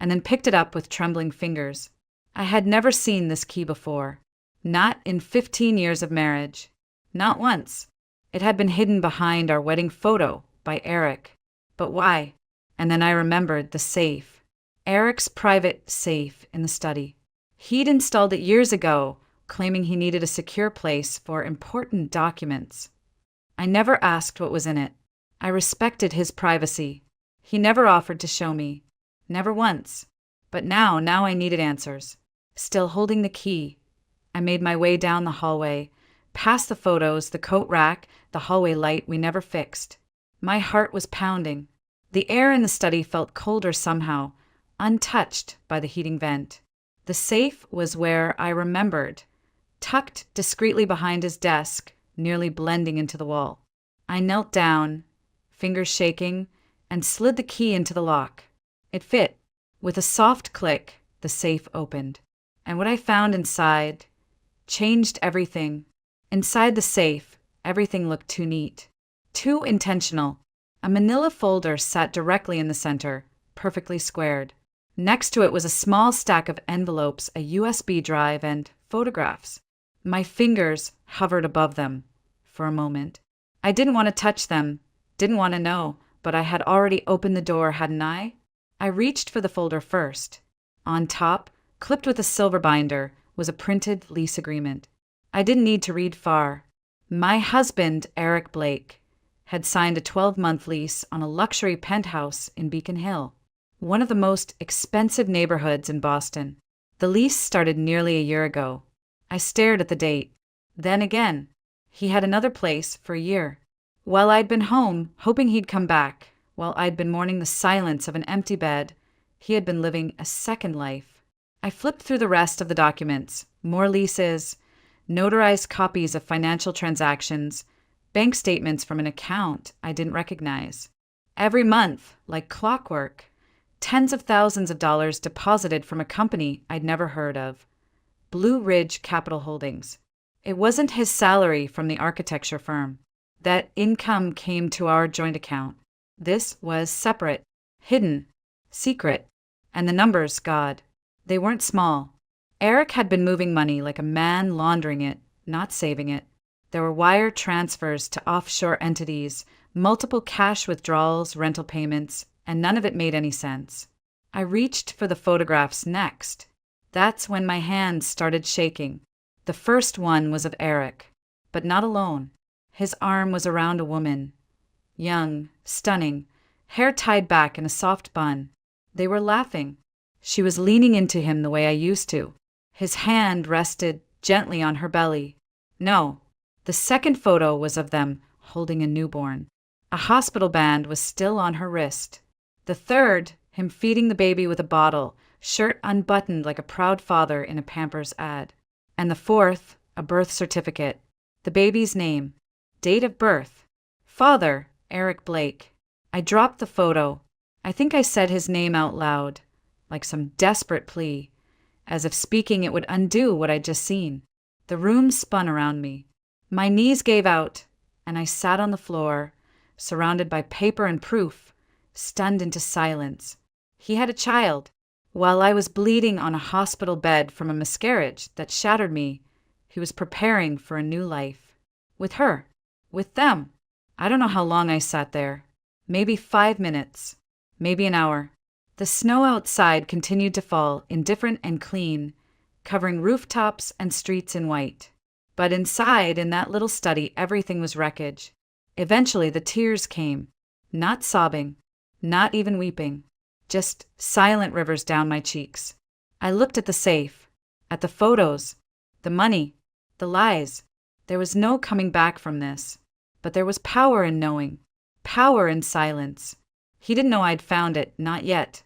and then picked it up with trembling fingers. I had never seen this key before. Not in 15 years of marriage. Not once. It had been hidden behind our wedding photo by Eric. But why? And then I remembered the safe. Eric's private safe in the study. He'd installed it years ago, claiming he needed a secure place for important documents. I never asked what was in it. I respected his privacy. He never offered to show me. Never once. But now I needed answers. Still holding the key, I made my way down the hallway, past the photos, the coat rack, the hallway light we never fixed. My heart was pounding. The air in the study felt colder somehow, untouched by the heating vent. The safe was where I remembered, tucked discreetly behind his desk, nearly blending into the wall. I knelt down, fingers shaking, and slid the key into the lock. It fit. With a soft click, the safe opened. And what I found inside changed everything. Inside the safe, everything looked too neat, too intentional. A manila folder sat directly in the center, perfectly squared. Next to it was a small stack of envelopes, a USB drive, and photographs. My fingers hovered above them for a moment. I didn't want to touch them, didn't want to know, but I had already opened the door, hadn't I? I reached for the folder first. On top, clipped with a silver binder, was a printed lease agreement. I didn't need to read far. My husband, Eric Blake, had signed a 12-month lease on a luxury penthouse in Beacon Hill, one of the most expensive neighborhoods in Boston. The lease started nearly a year ago. I stared at the date. Then again, he had another place for a year. While I'd been home, hoping he'd come back, while I'd been mourning the silence of an empty bed, he had been living a second life. I flipped through the rest of the documents, more leases, notarized copies of financial transactions, bank statements from an account I didn't recognize. Every month, like clockwork, tens of thousands of dollars deposited from a company I'd never heard of, Blue Ridge Capital Holdings. It wasn't his salary from the architecture firm. That income came to our joint account. This was separate, hidden, secret, and the numbers, God, they weren't small. Eric had been moving money like a man laundering it, not saving it. There were wire transfers to offshore entities, multiple cash withdrawals, rental payments, and none of it made any sense. I reached for the photographs next. That's when my hands started shaking. The first one was of Eric. but not alone. His arm was around a woman. Young, stunning, hair tied back in a soft bun. They were laughing. She was leaning into him the way I used to. His hand rested gently on her belly. No, the second photo was of them holding a newborn. A hospital band was still on her wrist. The third, him feeding the baby with a bottle, shirt unbuttoned like a proud father in a Pampers ad. And the fourth, a birth certificate. The baby's name. Date of birth. Father, Eric Blake. I dropped the photo. I think I said his name out loud, like some desperate plea, as if speaking it would undo what I'd just seen. The room spun around me. My knees gave out, and I sat on the floor, surrounded by paper and proof, stunned into silence. He had a child, while I was bleeding on a hospital bed from a miscarriage that shattered me. He was preparing for a new life. With her. With them. I don't know how long I sat there. Maybe 5 minutes. Maybe an hour. The snow outside continued to fall, indifferent and clean, covering rooftops and streets in white. But inside, in that little study, everything was wreckage. Eventually, the tears came. Not sobbing. Not even weeping. Just silent rivers down my cheeks. I looked at the safe. At the photos. The money. The lies. There was no coming back from this. But there was power in knowing. Power in silence. He didn't know I'd found it, not yet.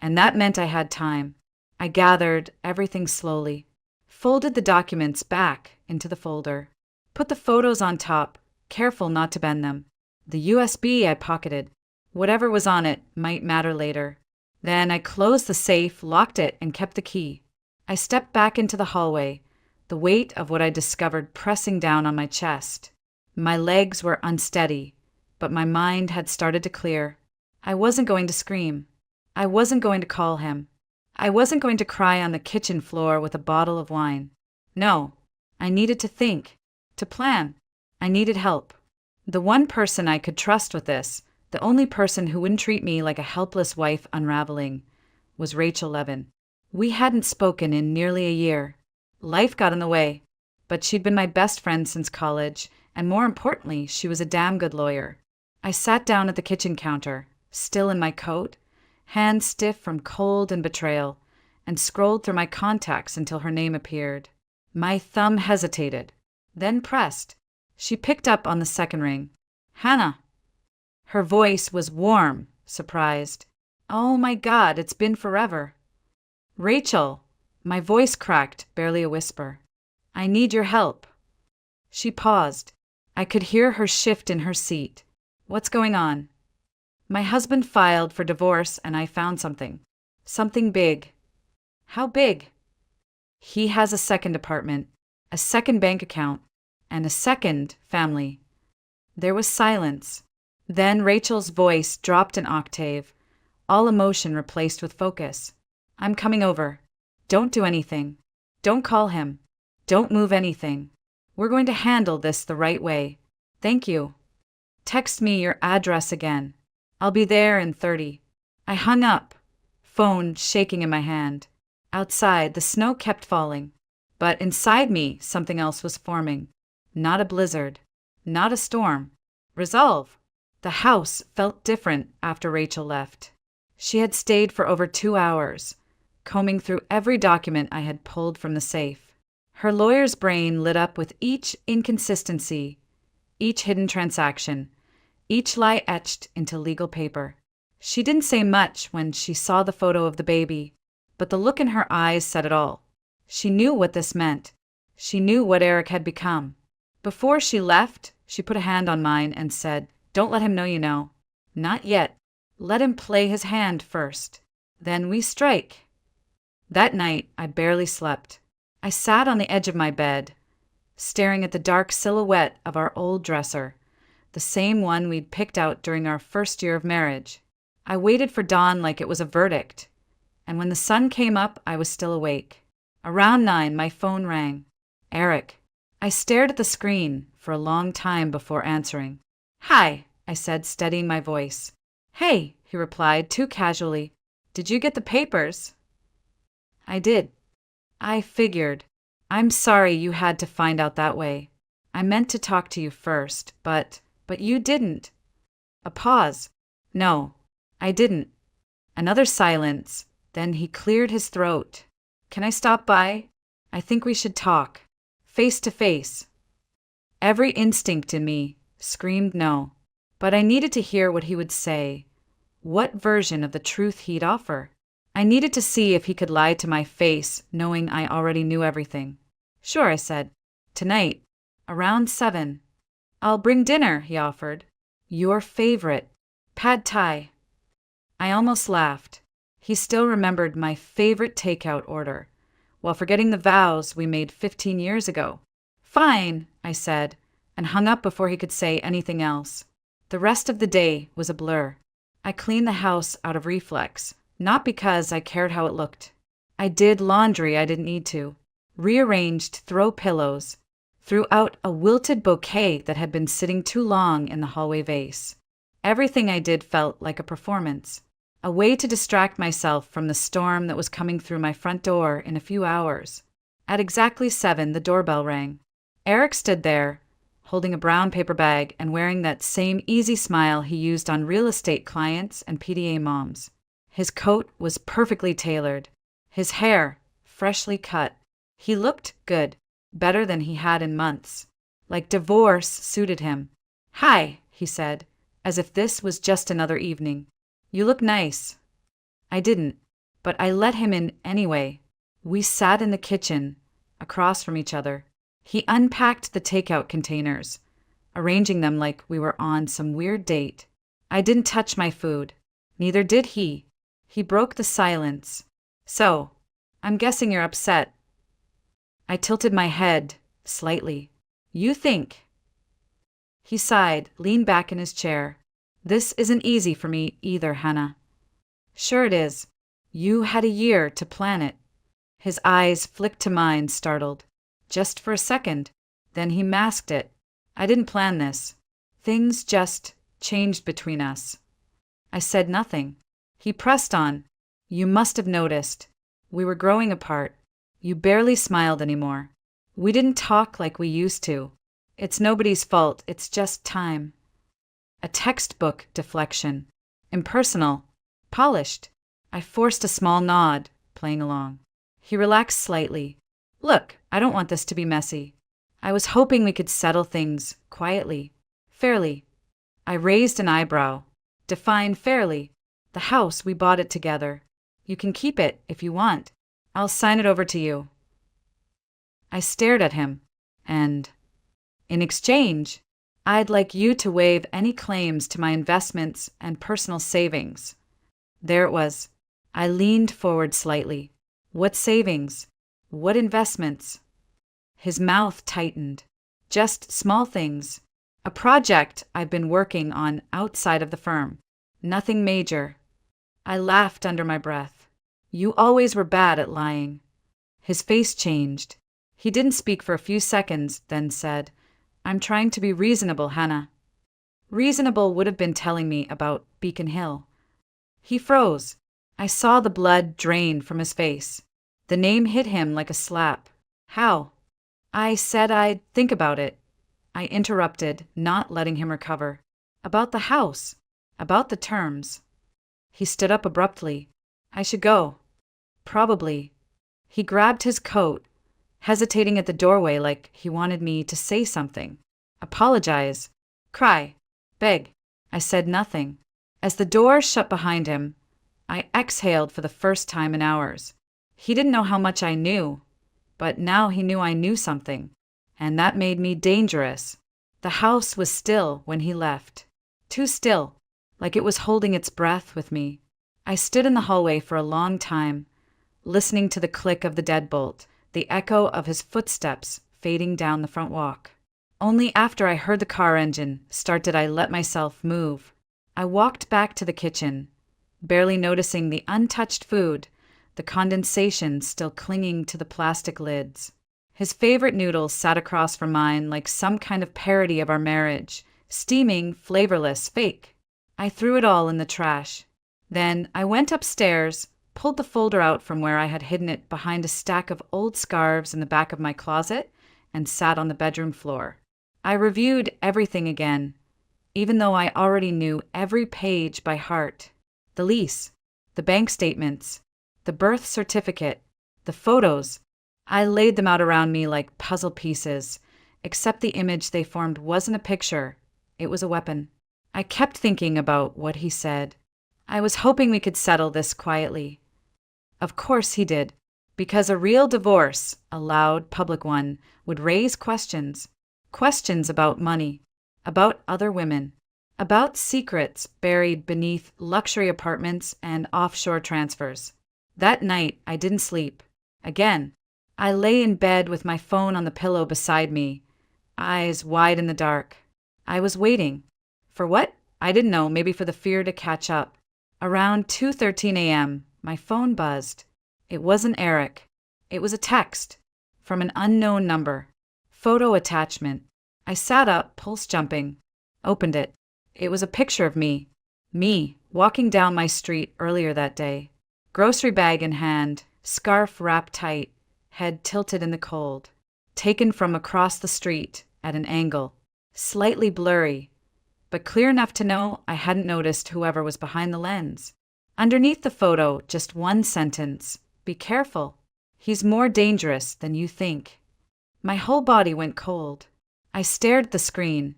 And that meant I had time. I gathered everything slowly. Folded the documents back into the folder. Put the photos on top, careful not to bend them. The USB I pocketed. Whatever was on it might matter later. Then I closed the safe, locked it, and kept the key. I stepped back into the hallway, the weight of what I discovered pressing down on my chest. My legs were unsteady, but my mind had started to clear. I wasn't going to scream. I wasn't going to call him. I wasn't going to cry on the kitchen floor with a bottle of wine. No, I needed to think, to plan. I needed help. The one person I could trust with this, the only person who wouldn't treat me like a helpless wife unraveling, was Rachel Levin. We hadn't spoken in nearly a year. Life got in the way, but she'd been my best friend since college, and more importantly, she was a damn good lawyer. I sat down at the kitchen counter, still in my coat, hands stiff from cold and betrayal, and scrolled through my contacts until her name appeared. My thumb hesitated, then pressed. She picked up on the second ring. Hannah. Her voice was warm, surprised. Oh my God, it's been forever. Rachel. My voice cracked, barely a whisper. I need your help. She paused. I could hear her shift in her seat. What's going on? My husband filed for divorce and I found something. Something big. How big? He has a second apartment, a second bank account, and a second family. There was silence. Then Rachel's voice dropped an octave, all emotion replaced with focus. I'm coming over. Don't do anything. Don't call him. Don't move anything. We're going to handle this the right way. Thank you. Text me your address again. I'll be there in 30. I hung up, phone shaking in my hand. Outside, the snow kept falling. But inside me, something else was forming. Not a blizzard. Not a storm. Resolve. The house felt different after Rachel left. She had stayed for over 2 hours, combing through every document I had pulled from the safe. Her lawyer's brain lit up with each inconsistency, each hidden transaction, each lie etched into legal paper. She didn't say much when she saw the photo of the baby, but the look in her eyes said it all. She knew what this meant. She knew what Eric had become. Before she left, she put a hand on mine and said, "Don't let him know you know. Not yet. Let him play his hand first. Then we strike." That night, I barely slept. I sat on the edge of my bed, staring at the dark silhouette of our old dresser, the same one we'd picked out during our first year of marriage. I waited for dawn like it was a verdict, and when the sun came up, I was still awake. Around 9, my phone rang. Eric. I stared at the screen for a long time before answering. "Hi," I said, steadying my voice. "Hey," he replied, too casually. "Did you get the papers?" I did. I figured. I'm sorry you had to find out that way. I meant to talk to you first, but you didn't. A pause. No, I didn't. Another silence. Then he cleared his throat. Can I stop by? I think we should talk. Face to face. Every instinct in me screamed no. But I needed to hear what he would say. What version of the truth he'd offer. I needed to see if he could lie to my face, knowing I already knew everything. Sure, I said. Tonight, around 7. I'll bring dinner, he offered. Your favorite. Pad Thai. I almost laughed. He still remembered my favorite takeout order, while forgetting the vows we made 15 years ago. Fine, I said, and hung up before he could say anything else. The rest of the day was a blur. I cleaned the house out of reflex, not because I cared how it looked. I did laundry I didn't need to, rearranged throw pillows, threw out a wilted bouquet that had been sitting too long in the hallway vase. Everything I did felt like a performance, a way to distract myself from the storm that was coming through my front door in a few hours. At exactly 7, the doorbell rang. Eric stood there, holding a brown paper bag and wearing that same easy smile he used on real estate clients and PDA moms. His coat was perfectly tailored, his hair freshly cut. He looked good, better than he had in months. Like divorce suited him. Hi, he said, as if this was just another evening. You look nice. I didn't, but I let him in anyway. We sat in the kitchen, across from each other. He unpacked the takeout containers, arranging them like we were on some weird date. I didn't touch my food. Neither did he. He broke the silence. So, I'm guessing you're upset. I tilted my head, slightly. You think? He sighed, leaned back in his chair. This isn't easy for me either, Hannah. Sure it is. You had a year to plan it. His eyes flicked to mine, startled. Just for a second. Then he masked it. I didn't plan this. Things just changed between us. I said nothing. He pressed on. You must have noticed. We were growing apart. You barely smiled anymore. We didn't talk like we used to. It's nobody's fault, it's just time. A textbook deflection. Impersonal. Polished. I forced a small nod, playing along. He relaxed slightly. Look, I don't want this to be messy. I was hoping we could settle things quietly, fairly. I raised an eyebrow. Define fairly. The house, we bought it together. You can keep it if you want. I'll sign it over to you. I stared at him, and, in exchange, I'd like you to waive any claims to my investments and personal savings. There it was. I leaned forward slightly. What savings? What investments? His mouth tightened. Just small things. A project I've been working on outside of the firm. Nothing major. I laughed under my breath. You always were bad at lying. His face changed. He didn't speak for a few seconds, then said, I'm trying to be reasonable, Hannah. Reasonable would have been telling me about Beacon Hill. He froze. I saw the blood drain from his face. The name hit him like a slap. How? I said I'd think about it. I interrupted, not letting him recover. About the house. About the terms. He stood up abruptly. I should go. Probably. He grabbed his coat, hesitating at the doorway like he wanted me to say something. Apologize. Cry. Beg. I said nothing. As the door shut behind him, I exhaled for the first time in hours. He didn't know how much I knew, but now he knew I knew something, and that made me dangerous. The house was still when he left. Too still, like it was holding its breath with me. I stood in the hallway for a long time, listening to the click of the deadbolt, the echo of his footsteps fading down the front walk. Only after I heard the car engine start did I let myself move. I walked back to the kitchen, barely noticing the untouched food, the condensation still clinging to the plastic lids. His favorite noodles sat across from mine like some kind of parody of our marriage, steaming, flavorless, fake. I threw it all in the trash. Then I went upstairs, pulled the folder out from where I had hidden it behind a stack of old scarves in the back of my closet, and sat on the bedroom floor. I reviewed everything again, even though I already knew every page by heart. The lease, the bank statements, the birth certificate, the photos. I laid them out around me like puzzle pieces, except the image they formed wasn't a picture, it was a weapon. I kept thinking about what he said. I was hoping we could settle this quietly. Of course he did, because a real divorce, a loud, public one, would raise questions. Questions about money, about other women, about secrets buried beneath luxury apartments and offshore transfers. That night, I didn't sleep. Again, I lay in bed with my phone on the pillow beside me, eyes wide in the dark. I was waiting. For what? I didn't know, maybe for the fear to catch up. Around 2:13 a.m., my phone buzzed. It wasn't Eric. It was a text from an unknown number. Photo attachment. I sat up, pulse jumping. Opened it. It was a picture of me. Me, walking down my street earlier that day. Grocery bag in hand, scarf wrapped tight, head tilted in the cold. Taken from across the street, at an angle. Slightly blurry, but clear enough to know I hadn't noticed whoever was behind the lens. Underneath the photo, just one sentence. Be careful. He's more dangerous than you think. My whole body went cold. I stared at the screen,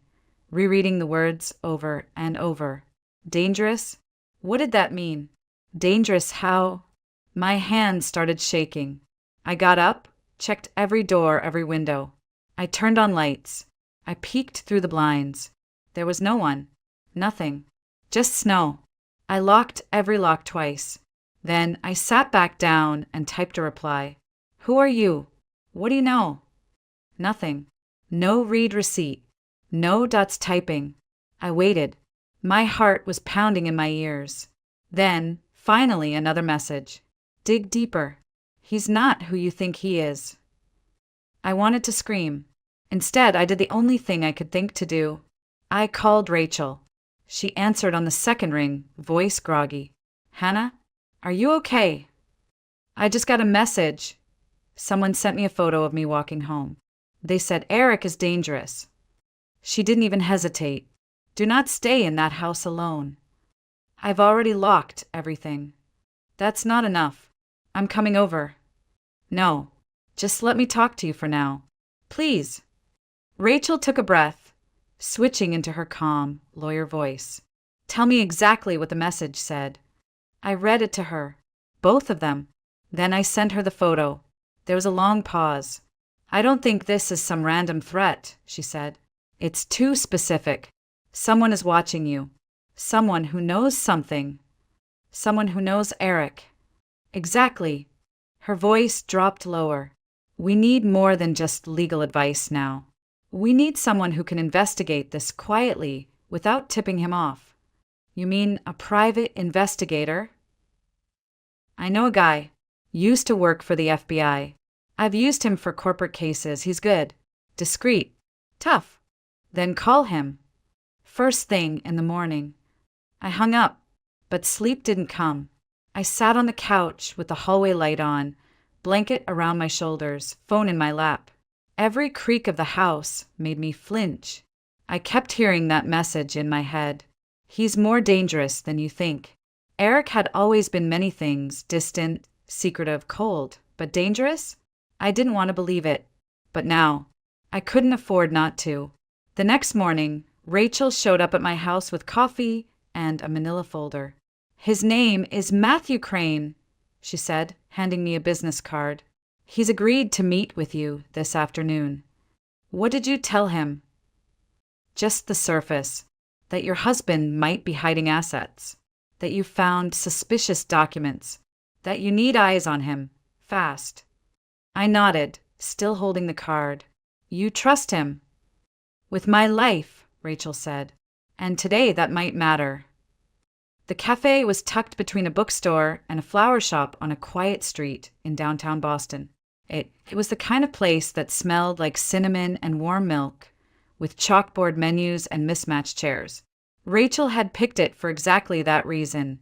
rereading the words over and over. Dangerous? What did that mean? Dangerous how? My hands started shaking. I got up, checked every door, every window. I turned on lights. I peeked through the blinds. There was no one. Nothing. Just snow. I locked every lock twice. Then I sat back down and typed a reply. Who are you? What do you know? Nothing. No read receipt. No dots typing. I waited. My heart was pounding in my ears. Then, finally, another message. Dig deeper. He's not who you think he is. I wanted to scream. Instead, I did the only thing I could think to do. I called Rachel. She answered on the second ring, voice groggy. Hannah, are you okay? I just got a message. Someone sent me a photo of me walking home. They said Eric is dangerous. She didn't even hesitate. Do not stay in that house alone. I've already locked everything. That's not enough. I'm coming over. No, just let me talk to you for now. Please. Rachel took a breath, switching into her calm, lawyer voice. Tell me exactly what the message said. I read it to her, both of them. Then I sent her the photo. There was a long pause. I don't think this is some random threat, she said. It's too specific. Someone is watching you. Someone who knows something. Someone who knows Eric. Exactly. Her voice dropped lower. We need more than just legal advice now. We need someone who can investigate this quietly without tipping him off. You mean a private investigator? I know a guy. Used to work for the FBI. I've used him for corporate cases. He's good. Discreet. Tough. Then call him. First thing in the morning. I hung up, but sleep didn't come. I sat on the couch with the hallway light on, blanket around my shoulders, phone in my lap. Every creak of the house made me flinch. I kept hearing that message in my head. He's more dangerous than you think. Eric had always been many things, distant, secretive, cold, but dangerous? I didn't want to believe it. But now, I couldn't afford not to. The next morning, Rachel showed up at my house with coffee and a manila folder. His name is Matthew Crane, she said, handing me a business card. He's agreed to meet with you this afternoon. What did you tell him? Just the surface. That your husband might be hiding assets. That you found suspicious documents. That you need eyes on him. Fast. I nodded, still holding the card. You trust him? With my life, Rachel said. And today that might matter. The cafe was tucked between a bookstore and a flower shop on a quiet street in downtown Boston. It was the kind of place that smelled like cinnamon and warm milk, with chalkboard menus and mismatched chairs. Rachel had picked it for exactly that reason.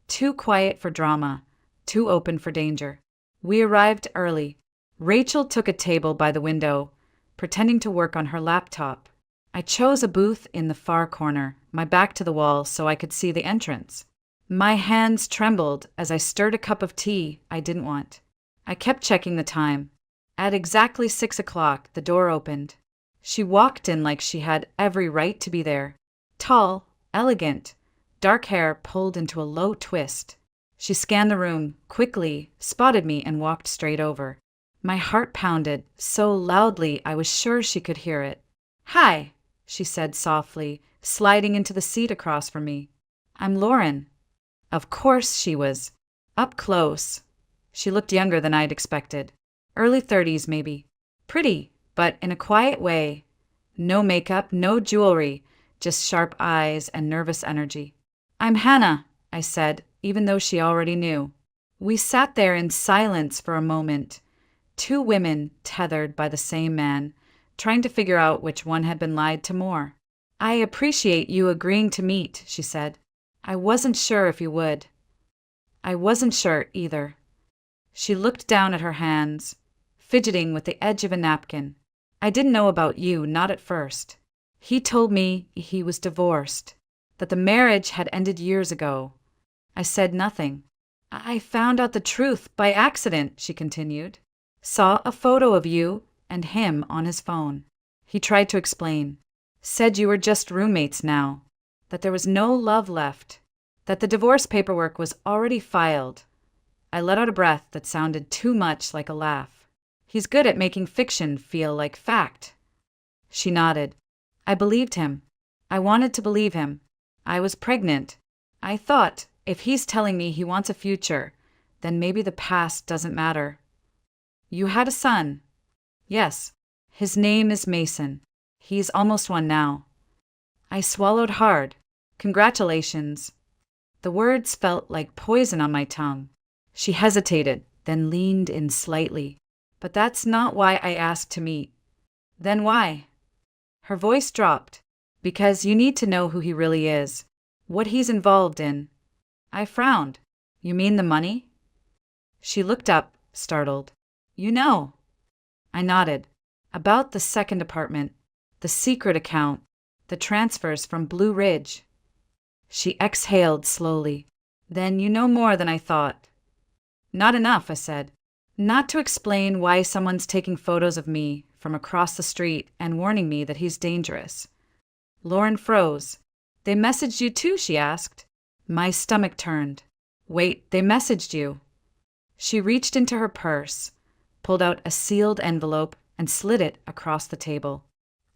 Too quiet for drama, too open for danger. We arrived early. Rachel took a table by the window, pretending to work on her laptop. I chose a booth in the far corner, my back to the wall so I could see the entrance. My hands trembled as I stirred a cup of tea I didn't want. I kept checking the time. At exactly 6 o'clock, the door opened. She walked in like she had every right to be there. Tall, elegant, dark hair pulled into a low twist. She scanned the room, quickly, spotted me, and walked straight over. My heart pounded so loudly I was sure she could hear it. "Hi," she said softly, sliding into the seat across from me. "I'm Lauren." Of course she was. Up close. She looked younger than I'd expected. Early 30s, maybe. Pretty, but in a quiet way. No makeup, no jewelry, just sharp eyes and nervous energy. "I'm Hannah," I said, even though she already knew. We sat there in silence for a moment. Two women tethered by the same man, trying to figure out which one had been lied to more. "I appreciate you agreeing to meet," she said. "I wasn't sure if you would." I wasn't sure either. She looked down at her hands, fidgeting with the edge of a napkin. "I didn't know about you, not at first. He told me he was divorced, that the marriage had ended years ago." I said nothing. "I found out the truth by accident," she continued. "Saw a photo of you and him on his phone. He tried to explain. Said you were just roommates now, that there was no love left, that the divorce paperwork was already filed." I let out a breath that sounded too much like a laugh. "He's good at making fiction feel like fact." She nodded. I believed him. I wanted to believe him. I was pregnant. I thought, if he's telling me he wants a future, then maybe the past doesn't matter. "You had a son." "Yes. His name is Mason. He's almost one now." I swallowed hard. "Congratulations." The words felt like poison on my tongue. She hesitated, then leaned in slightly. "But that's not why I asked to meet." "Then why?" Her voice dropped. "Because you need to know who he really is, what he's involved in." I frowned. "You mean the money?" She looked up, startled. "You know." I nodded. "About the second apartment, the secret account, the transfers from Blue Ridge." She exhaled slowly. "Then you know more than I thought." "Not enough," I said. "Not to explain why someone's taking photos of me from across the street and warning me that he's dangerous." Lauren froze. "They messaged you too?" she asked. My stomach turned. "Wait, they messaged you?" She reached into her purse, pulled out a sealed envelope, and slid it across the table.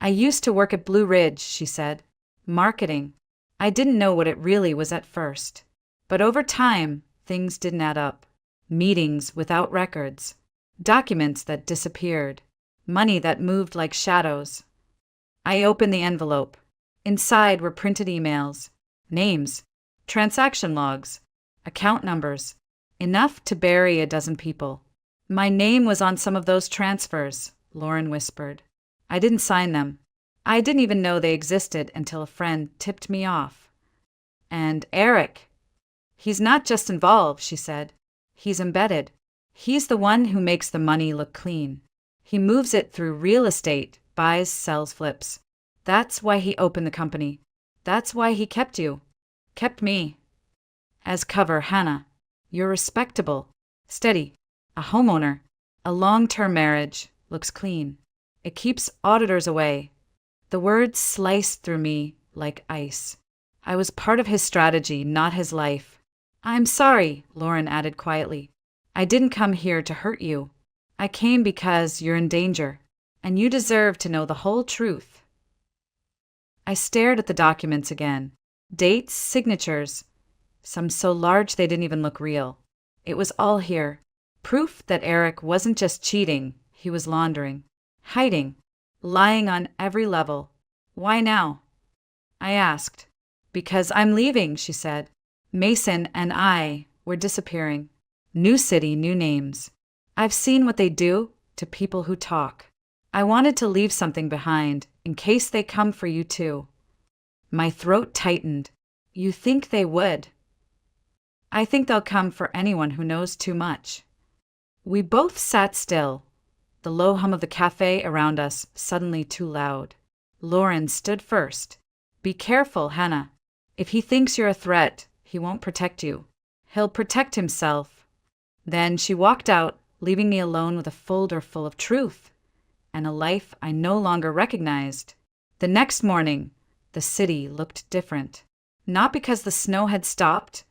"I used to work at Blue Ridge," she said. "Marketing. I didn't know what it really was at first. But over time, things didn't add up. Meetings without records. Documents that disappeared. Money that moved like shadows." I opened the envelope. Inside were printed emails, names, transaction logs, account numbers, enough to bury a dozen people. "My name was on some of those transfers," Lauren whispered. "I didn't sign them. I didn't even know they existed until a friend tipped me off." "And Eric." "He's not just involved," she said. "He's embedded. He's the one who makes the money look clean. He moves it through real estate, buys, sells, flips. That's why he opened the company. That's why he kept you. Kept me. As cover, Hannah. You're respectable. Steady. A homeowner. A long-term marriage. Looks clean. It keeps auditors away." The words sliced through me like ice. I was part of his strategy, not his life. "I'm sorry," Lauren added quietly. "I didn't come here to hurt you. I came because you're in danger, and you deserve to know the whole truth." I stared at the documents again. Dates, signatures. Some so large they didn't even look real. It was all here. Proof that Eric wasn't just cheating, he was laundering, hiding, lying on every level. "Why now?" I asked. "Because I'm leaving," she said. "Mason and I, we're disappearing. New city, new names. I've seen what they do to people who talk. I wanted to leave something behind in case they come for you too." My throat tightened. "You think they would?" "I think they'll come for anyone who knows too much." We both sat still, the low hum of the cafe around us suddenly too loud. Lauren stood first. Be careful, Hannah. If he thinks you're a threat, he won't protect you. He'll protect himself. Then she walked out, leaving me alone with a folder full of truth and a life I no longer recognized. The next morning, the city looked different. Not because the snow had stopped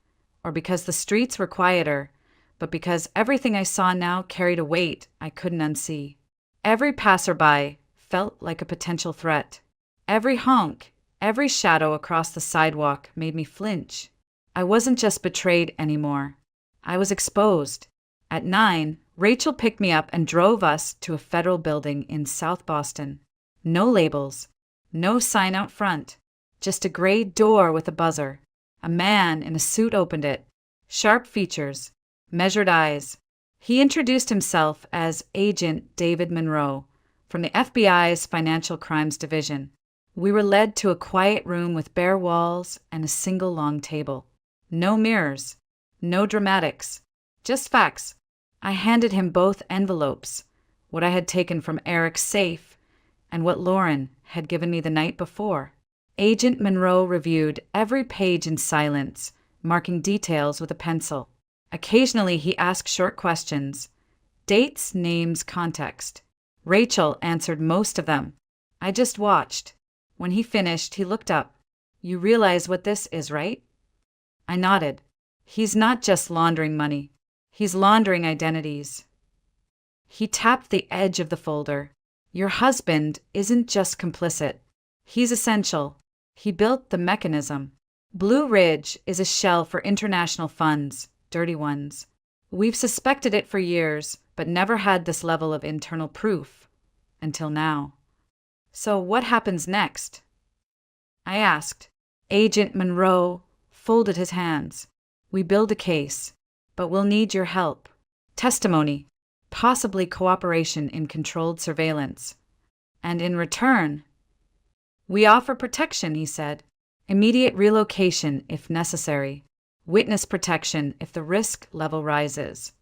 or because the streets were quieter, but because everything I saw now carried a weight I couldn't unsee. Every passerby felt like a potential threat. Every honk, every shadow across the sidewalk made me flinch. I wasn't just betrayed anymore. I was exposed. At 9, Rachel picked me up and drove us to a federal building in South Boston. No labels, no sign out front, just a gray door with a buzzer. A man in a suit opened it. Sharp features, measured eyes. He introduced himself as Agent David Monroe from the FBI's Financial Crimes Division. We were led to a quiet room with bare walls and a single long table. No mirrors, no dramatics, just facts. I handed him both envelopes, what I had taken from Eric's safe and what Lauren had given me the night before. Agent Monroe reviewed every page in silence, marking details with a pencil. Occasionally he asked short questions. Dates, names, context. Rachel answered most of them. I just watched. When he finished, he looked up. You realize what this is, right? I nodded. He's not just laundering money. He's laundering identities. He tapped the edge of the folder. Your husband isn't just complicit. He's essential. He built the mechanism. Blue Ridge is a shell for international funds, dirty ones. We've suspected it for years, but never had this level of internal proof. Until now. So what happens next? I asked. Agent Monroe folded his hands. We build a case, but we'll need your help. Testimony, possibly cooperation in controlled surveillance. And in return, we offer protection, he said. Immediate relocation if necessary. Witness protection if the risk level rises.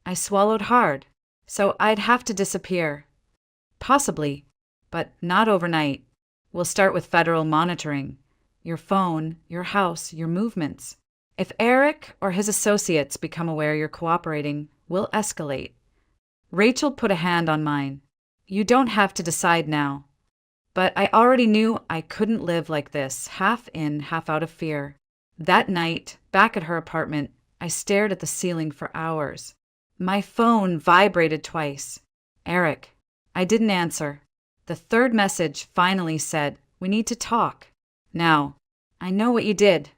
I swallowed hard. So I'd have to disappear. Possibly, but not overnight. We'll start with federal monitoring. Your phone, your house, your movements. If Eric or his associates become aware you're cooperating, we'll escalate. Rachel put a hand on mine. You don't have to decide now. But I already knew I couldn't live like this, half in, half out of fear. That night, back at her apartment, I stared at the ceiling for hours. My phone vibrated twice. Eric. I didn't answer. The third message finally said, we need to talk. Now, I know what you did.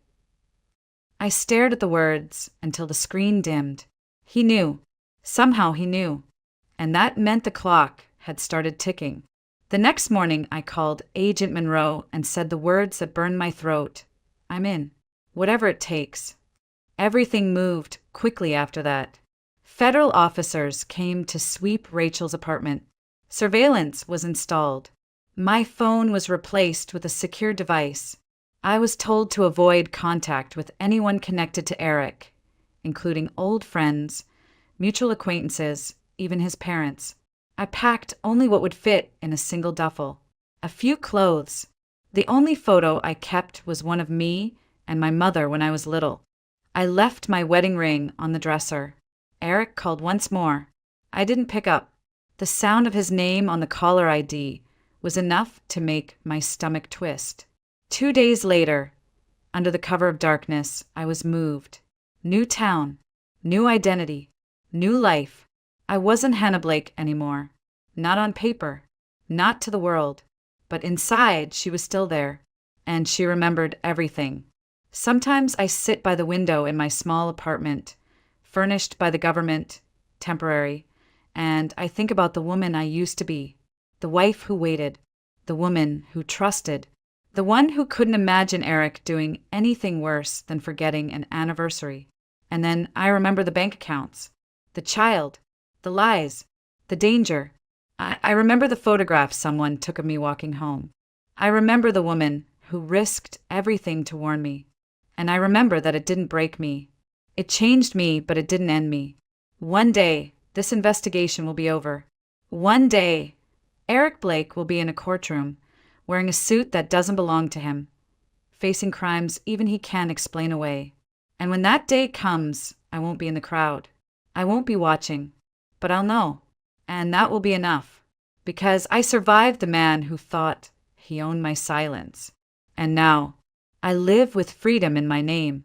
I stared at the words until the screen dimmed. He knew. Somehow he knew. And that meant the clock had started ticking. The next morning, I called Agent Monroe and said the words that burned my throat. I'm in. Whatever it takes. Everything moved quickly after that. Federal officers came to sweep Rachel's apartment. Surveillance was installed. My phone was replaced with a secure device. I was told to avoid contact with anyone connected to Eric, including old friends, mutual acquaintances, even his parents. I packed only what would fit in a single duffel. A few clothes. The only photo I kept was one of me and my mother when I was little. I left my wedding ring on the dresser. Eric called once more. I didn't pick up. The sound of his name on the caller ID was enough to make my stomach twist. 2 days later, under the cover of darkness, I was moved. New town, new identity, new life. I wasn't Hannah Blake anymore. Not on paper, not to the world. But inside, she was still there, and she remembered everything. Sometimes I sit by the window in my small apartment, furnished by the government, temporary, and I think about the woman I used to be, the wife who waited, the woman who trusted, the one who couldn't imagine Eric doing anything worse than forgetting an anniversary. And then I remember the bank accounts, the child, the lies, the danger. I remember the photograph someone took of me walking home. I remember the woman who risked everything to warn me. And I remember that it didn't break me. It changed me, but it didn't end me. One day, this investigation will be over. One day, Eric Blake will be in a courtroom, wearing a suit that doesn't belong to him, facing crimes even he can't explain away. And when that day comes, I won't be in the crowd. I won't be watching, but I'll know. And that will be enough, because I survived the man who thought he owned my silence. And now, I live with freedom in my name,